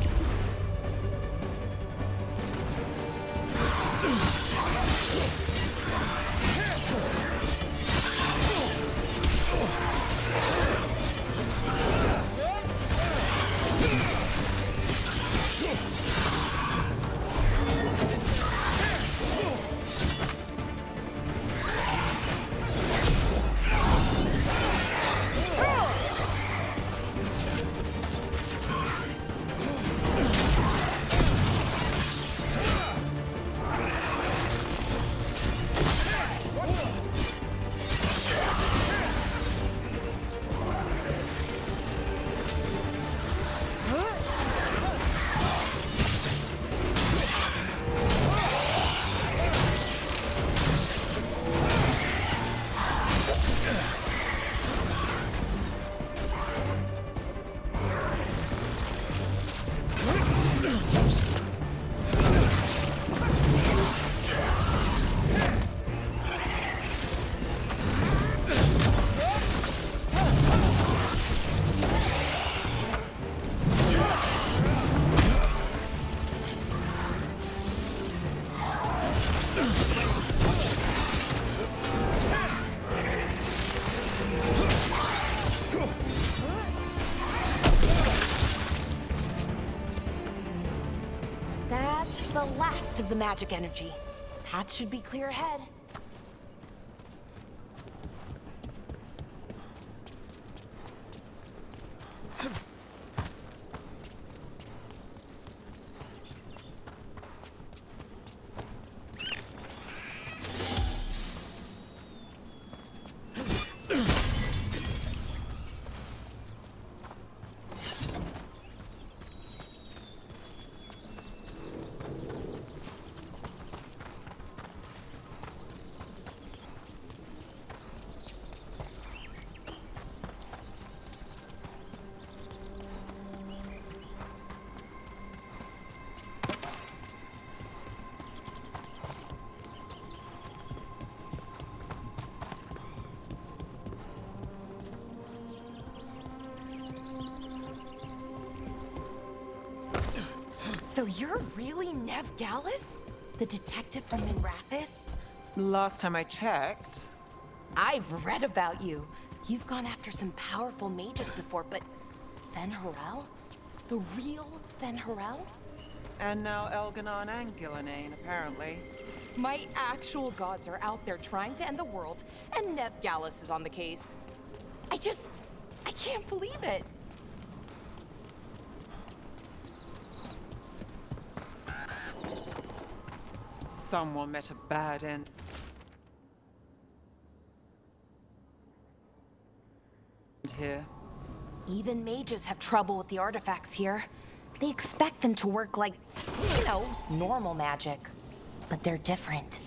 The last of the magic energy. Path should be clear ahead. So you're really Nev Gallus? The detective from Minrathis? Last time I checked. I've read about you. You've gone after some powerful mages before, but Fen Harel? The real Fen Harel? And now Elganon and Gillenane, apparently. My actual gods are out there trying to end the world, and Nev Gallus is on the case. I can't believe it. Someone met a bad end. Here. Even mages have trouble with the artifacts here. They expect them to work like, you know, normal magic. But they're different.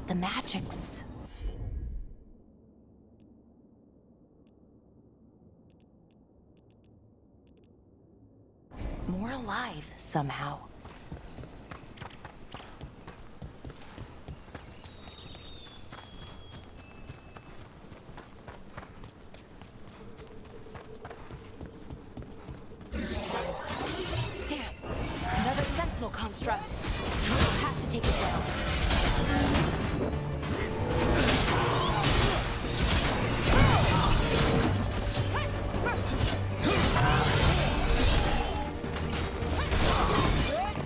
The magic's more alive somehow. Construct. We'll have to take it down.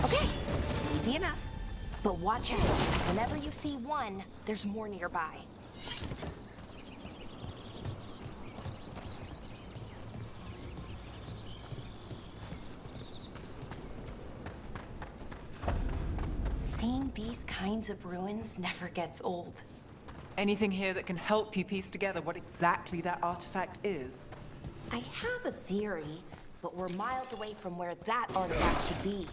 Okay, easy enough. But watch out. Whenever you see one, there's more nearby. Seeing these kinds of ruins never gets old. Anything here that can help you piece together what exactly that artifact is? I have a theory, but we're miles away from where that artifact should be.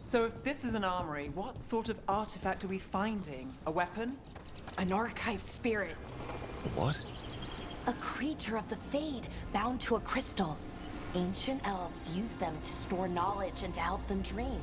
So if this is an armory, what sort of artifact are we finding? A weapon? An archive spirit. What? A creature of the Fade, bound to a crystal. Ancient elves used them to store knowledge and to help them dream.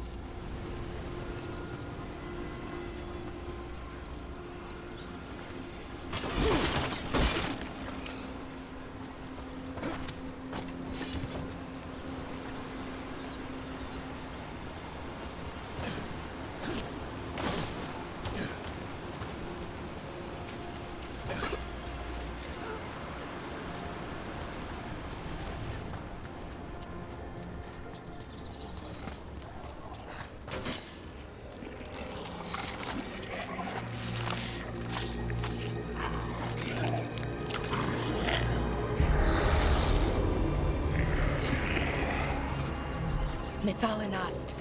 Methalinast.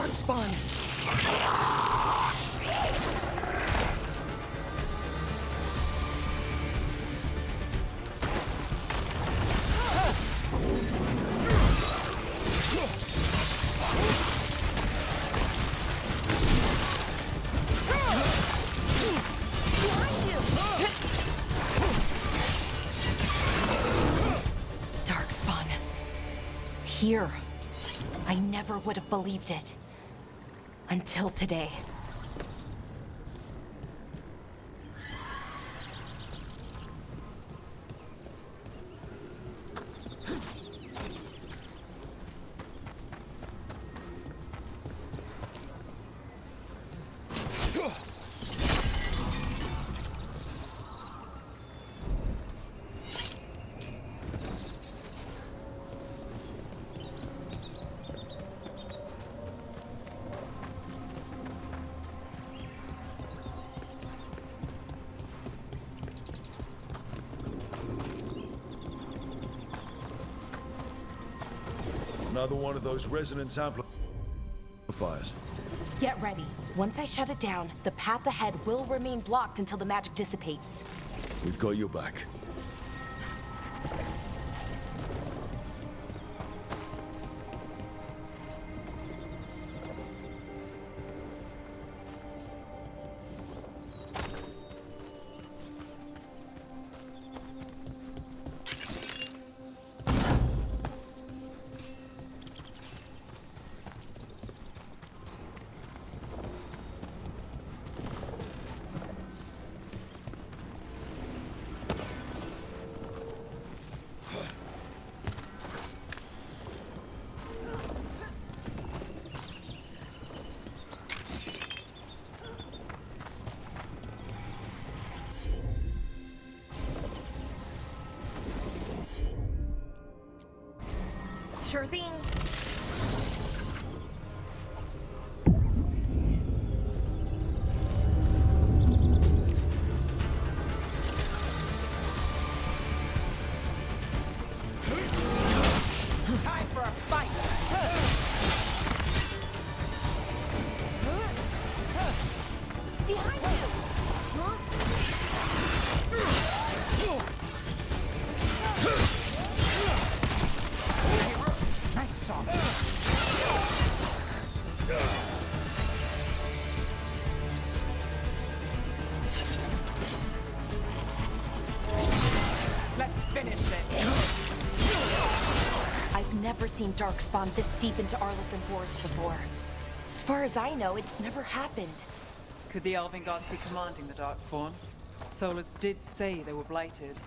Darkspawn! Darkspawn. Here. I never would have believed it. Until today. Another one of those resonance amplifiers. Get ready. Once I shut it down, the path ahead will remain blocked until the magic dissipates. We've got your back. Sure thing. Time for a fight! Behind you! Nice shot! Let's finish this! I've never seen Darkspawn this deep into Arlothan Forest before. As far as I know, it's never happened. Could the Elven gods be commanding the Darkspawn? Solus did say they were blighted.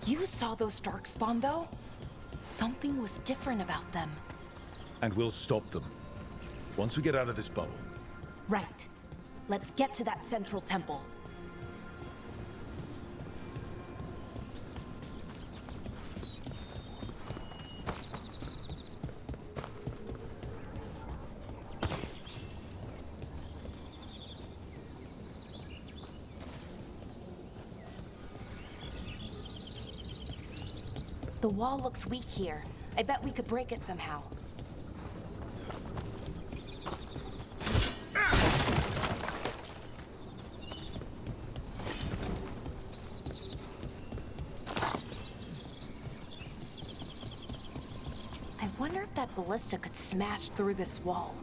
You saw those Darkspawn, though? Something was different about them. And we'll stop them. Once we get out of this bubble. Right. Let's get to that central temple. The wall looks weak here. I bet we could break it somehow. I wonder if that ballista could smash through this wall.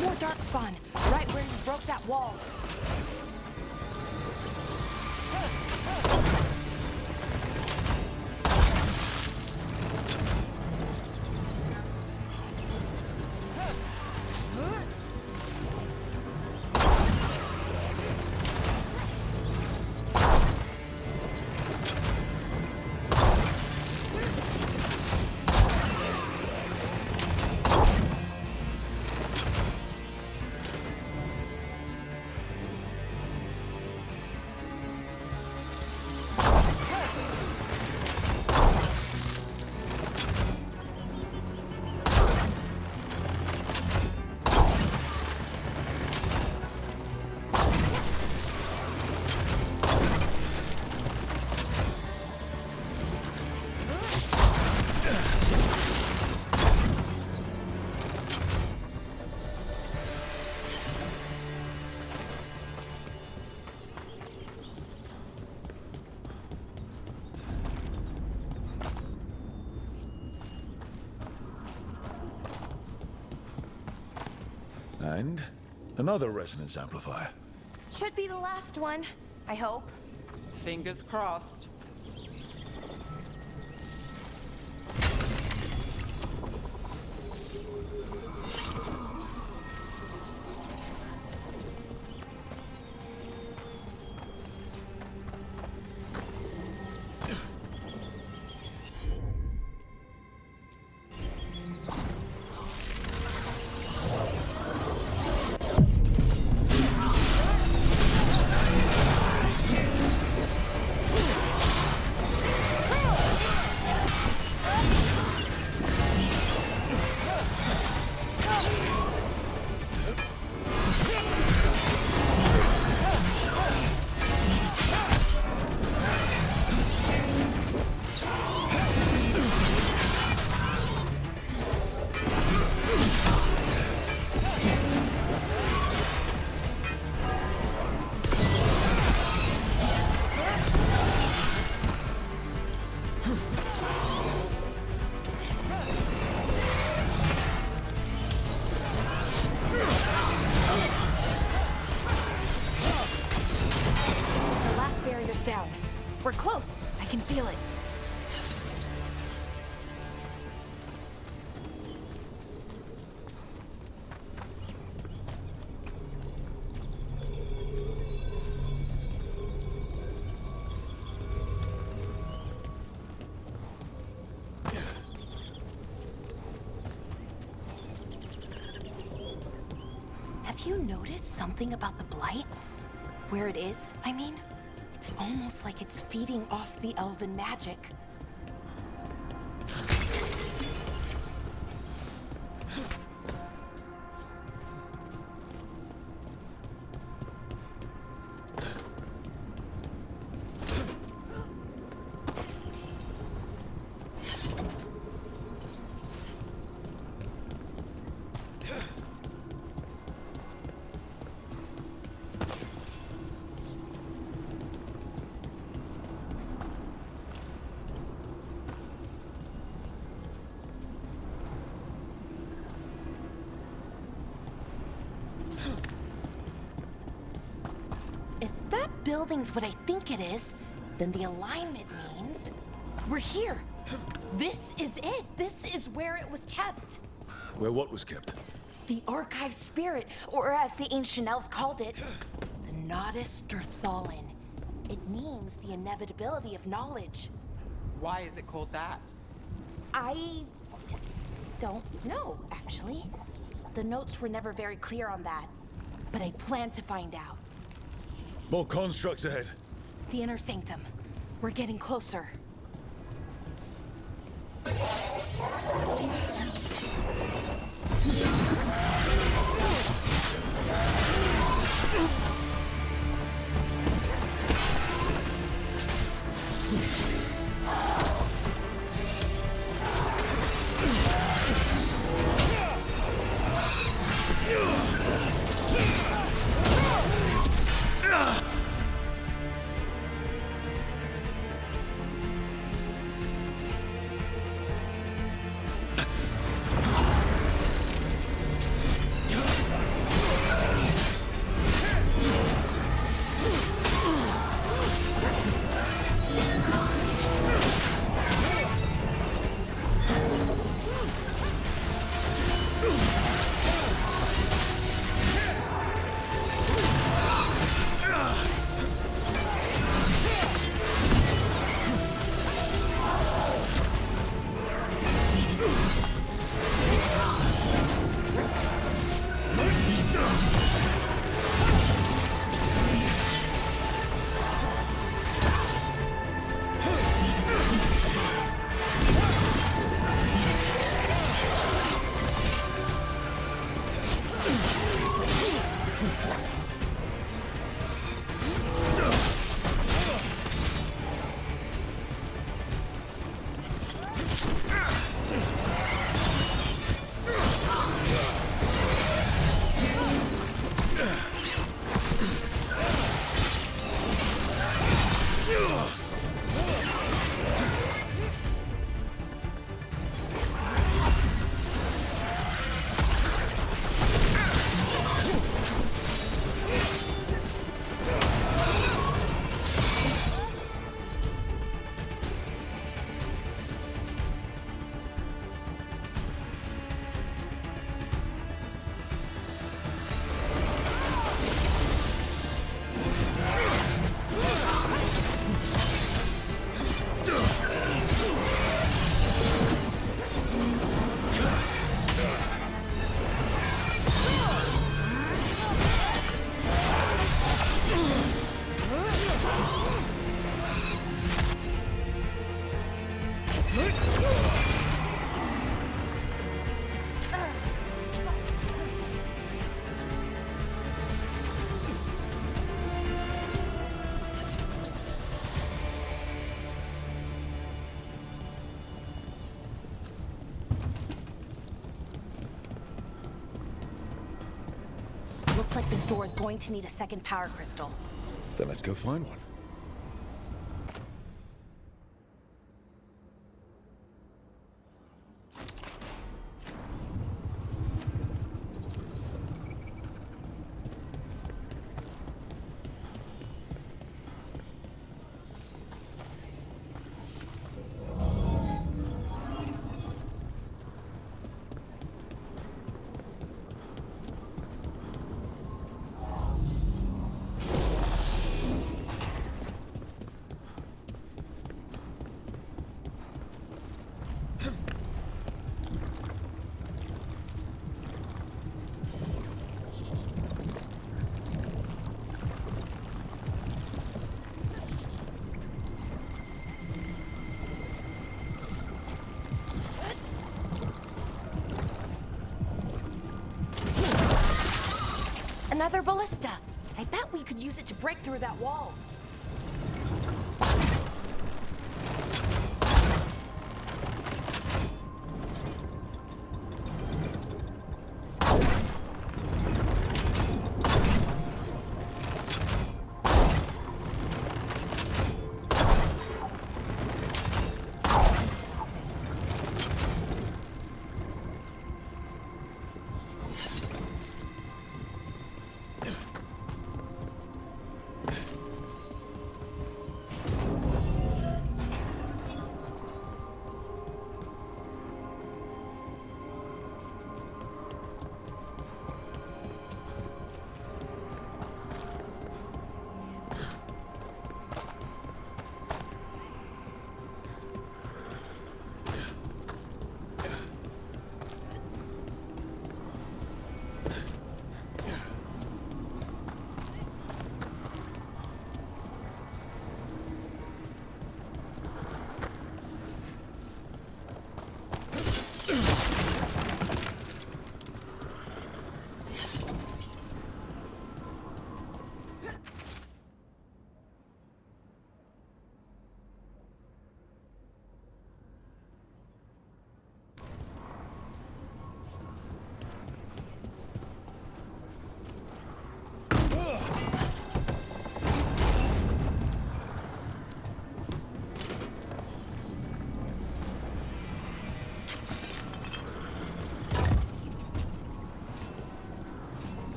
More Darkspawn, right where you broke that wall. And another resonance amplifier. Should be the last one, I hope. Fingers crossed. Down. We're close. I can feel it. Have you noticed something about the blight? Where it is, I mean? It's almost like it's feeding off the elven magic. Building's what I think it is, then the alignment means we're here. This is it. This is where it was kept. Where what was kept? The archive spirit, or as the ancient elves called it, the Nodus Derthalin. It means the inevitability of knowledge. Why is it called that? I don't know, actually. The notes were never very clear on that, but I plan to find out. More constructs ahead. The inner sanctum. We're getting closer. Looks like this door is going to need a second power crystal. Then let's go find one. Another ballista. I bet we could use it to break through that wall.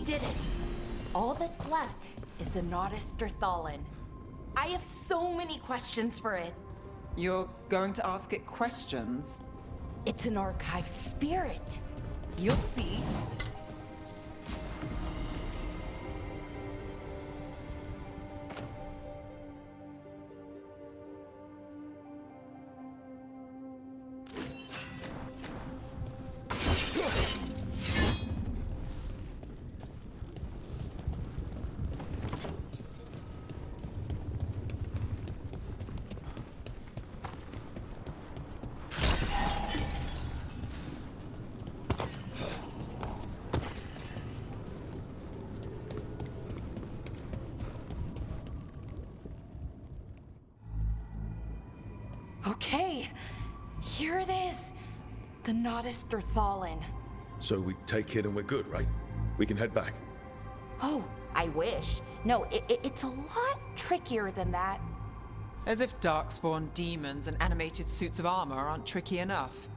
did it. All that's left is the Nautisterthallen. I have so many questions for it. You're going to ask it questions? It's an archive spirit. You'll see. Okay, here it is. The Nautisterthallen. So we take it and we're good, right? We can head back. Oh, I wish. No, it's a lot trickier than that. As if darkspawn demons and animated suits of armor aren't tricky enough.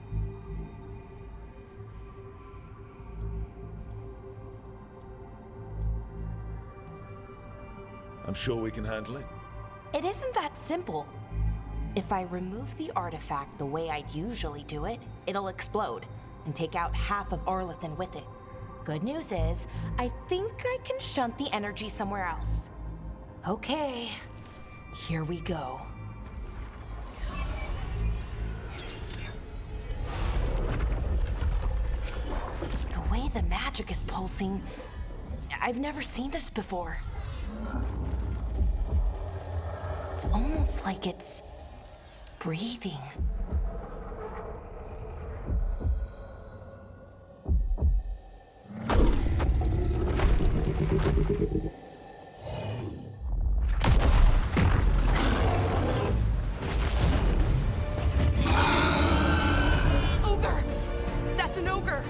I'm sure we can handle it. It isn't that simple. If I remove the artifact the way I'd usually do it, it'll explode and take out half of Arlethan with it. Good news is, I think I can shunt the energy somewhere else. Okay, here we go. The way the magic is pulsing, I've never seen this before. It's almost like it's breathing. Ogre! That's an ogre!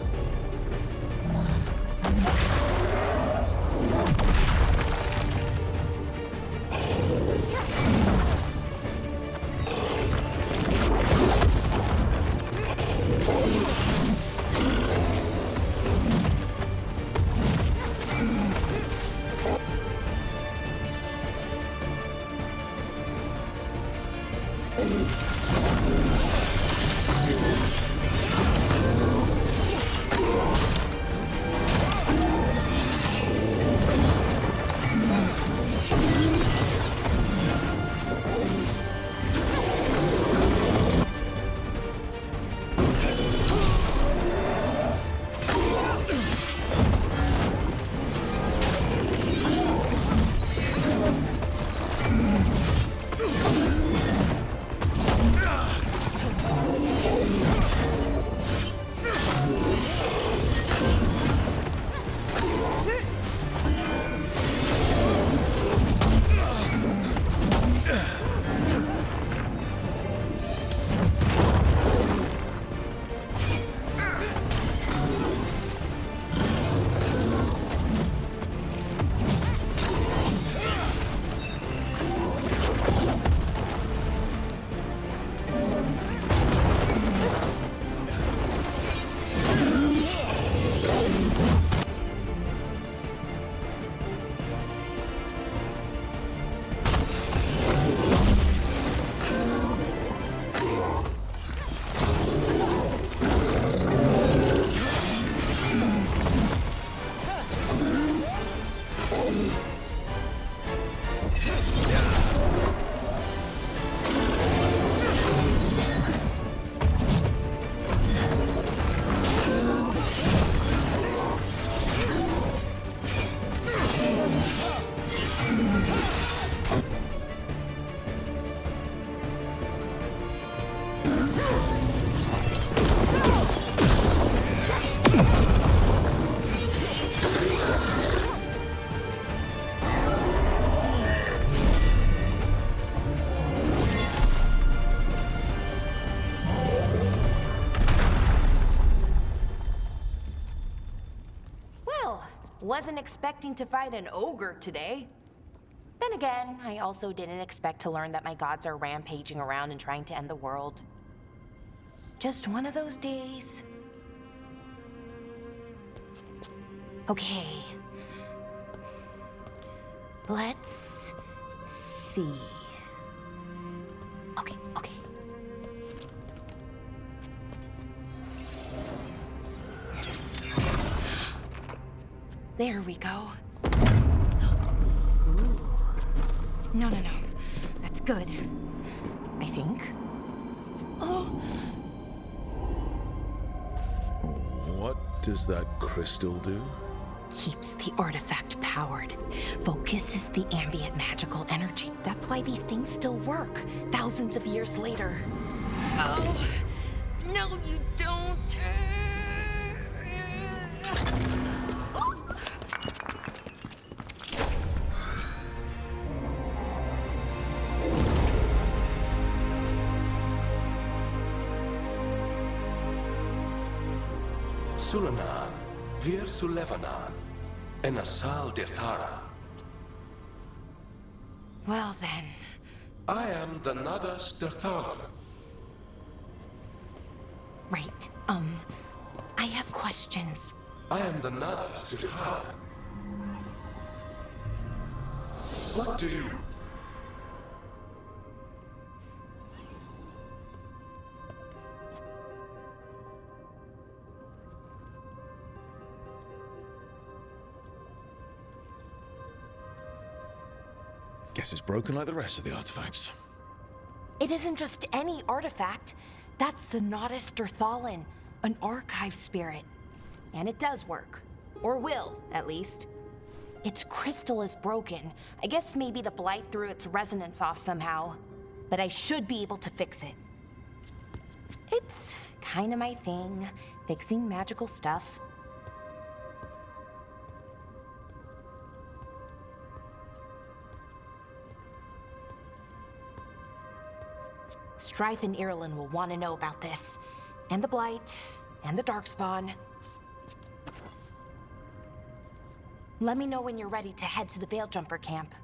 Wasn't expecting to fight an ogre today. Then again, I also didn't expect to learn that my gods are rampaging around and trying to end the world. Just one of those days. Okay, Let's see. Okay. There we go. Ooh. No. That's good. I think. Oh. What does that crystal do? Keeps the artifact powered. Focuses the ambient magical energy. That's why these things still work, thousands of years later. Oh. No, you don't. Sulanan, Vir Sulevanan, and Asal Dethara. Well then. I am the Nadas Dethara. Right, I have questions. I am the Nadas Dethara. What do you... Guess it's broken like the rest of the artifacts. It isn't just any artifact. That's the Nadas Derthalin, an archive spirit. And it does work. Or will, at least. Its crystal is broken. I guess maybe the blight threw its resonance off somehow. But I should be able to fix it. It's kinda my thing, fixing magical stuff. Strife and Irulan will want to know about this. And the Blight, and the Darkspawn. Let me know when you're ready to head to the Veil Jumper camp.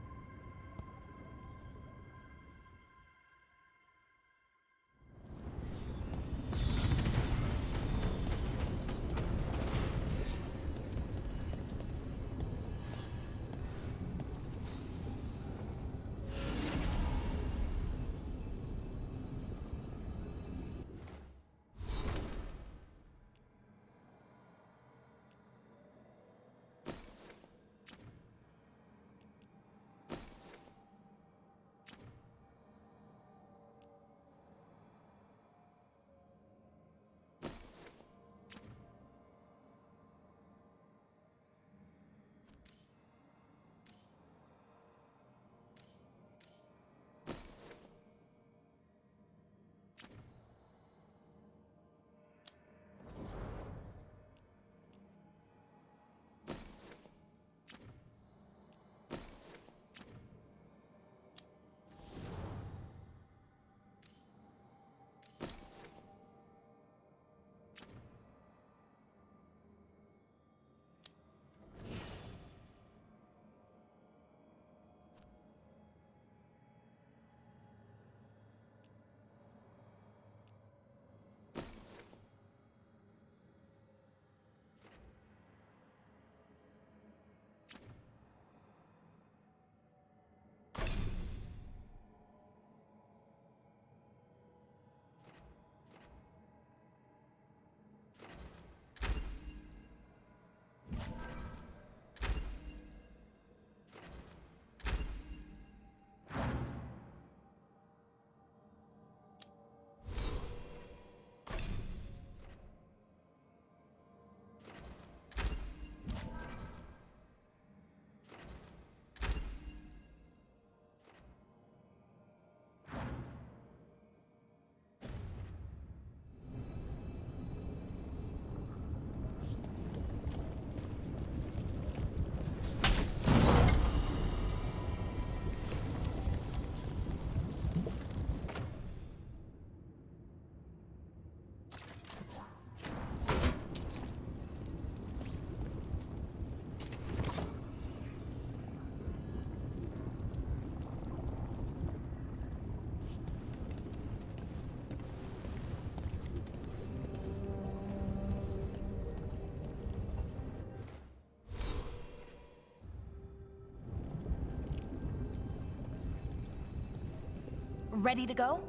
ready to go?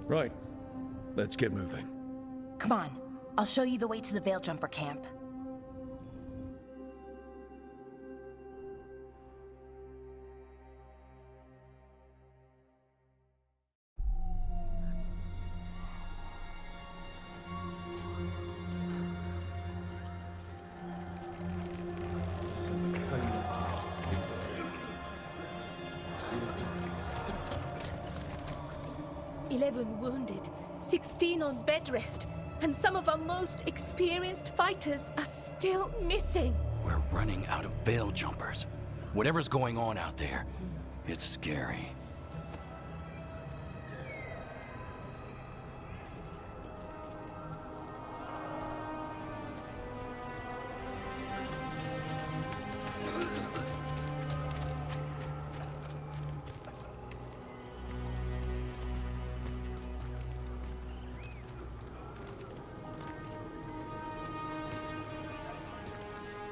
Right. Let's get moving. Come on. I'll show you the way to the Veil Jumper camp. Wounded, 16 on bed rest, and some of our most experienced fighters are still missing. We're running out of veil jumpers. Whatever's going on out there, it's scary.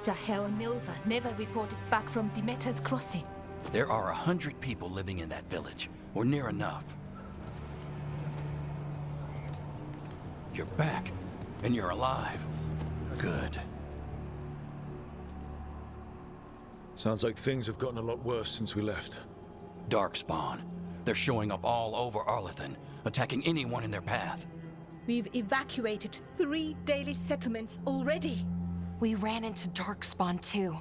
Jahel and Milva never reported back from Demeter's crossing. There are 100 people living in that village, or near enough. You're back, and you're alive. Good. Sounds like things have gotten a lot worse since we left. Darkspawn. They're showing up all over Arlathan, attacking anyone in their path. We've evacuated 3 daily settlements already. We ran into Darkspawn too,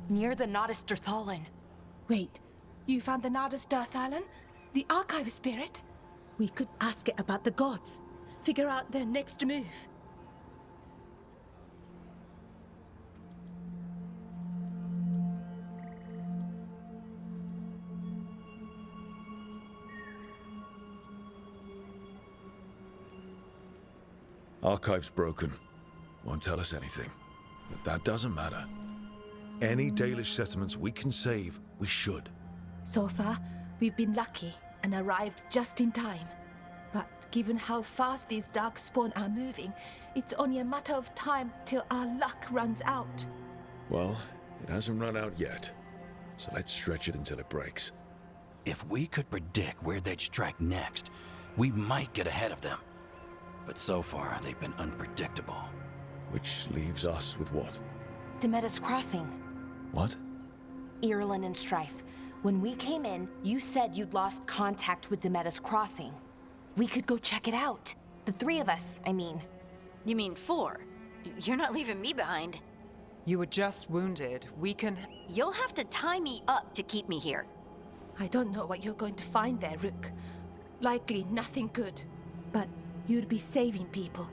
near the Nodus Dirthalan. Wait, you found the Nodus Dirthalan? The archive spirit? We could ask it about the gods. Figure out their next move. Archive's broken. Won't tell us anything. But that doesn't matter. Any Dalish settlements we can save, we should. So far, we've been lucky and arrived just in time. But given how fast these Darkspawn are moving, it's only a matter of time till our luck runs out. Well, it hasn't run out yet. So let's stretch it until it breaks. If we could predict where they'd strike next, we might get ahead of them. But so far, they've been unpredictable. Which leaves us with what? Demeter's crossing. What? Irulan and Strife. When we came in, you said you'd lost contact with Demeter's crossing. We could go check it out. The 3 of us, I mean. You mean 4? You're not leaving me behind. You were just wounded. We can... You'll have to tie me up to keep me here. I don't know what you're going to find there, Rook. Likely nothing good. But you'd be saving people.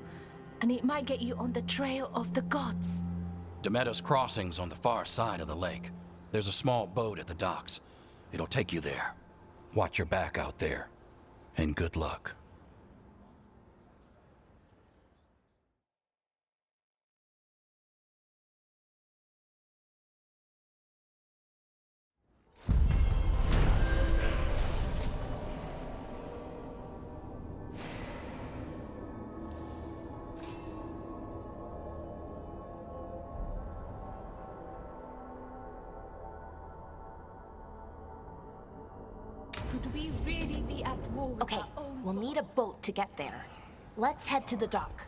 And it might get you on the trail of the gods. Demeter's crossing's on the far side of the lake. There's a small boat at the docks. It'll take you there. Watch your back out there. And good luck. Could we really be at war with Okay, our own we'll need a gods? boat to get there. Let's head to the dock.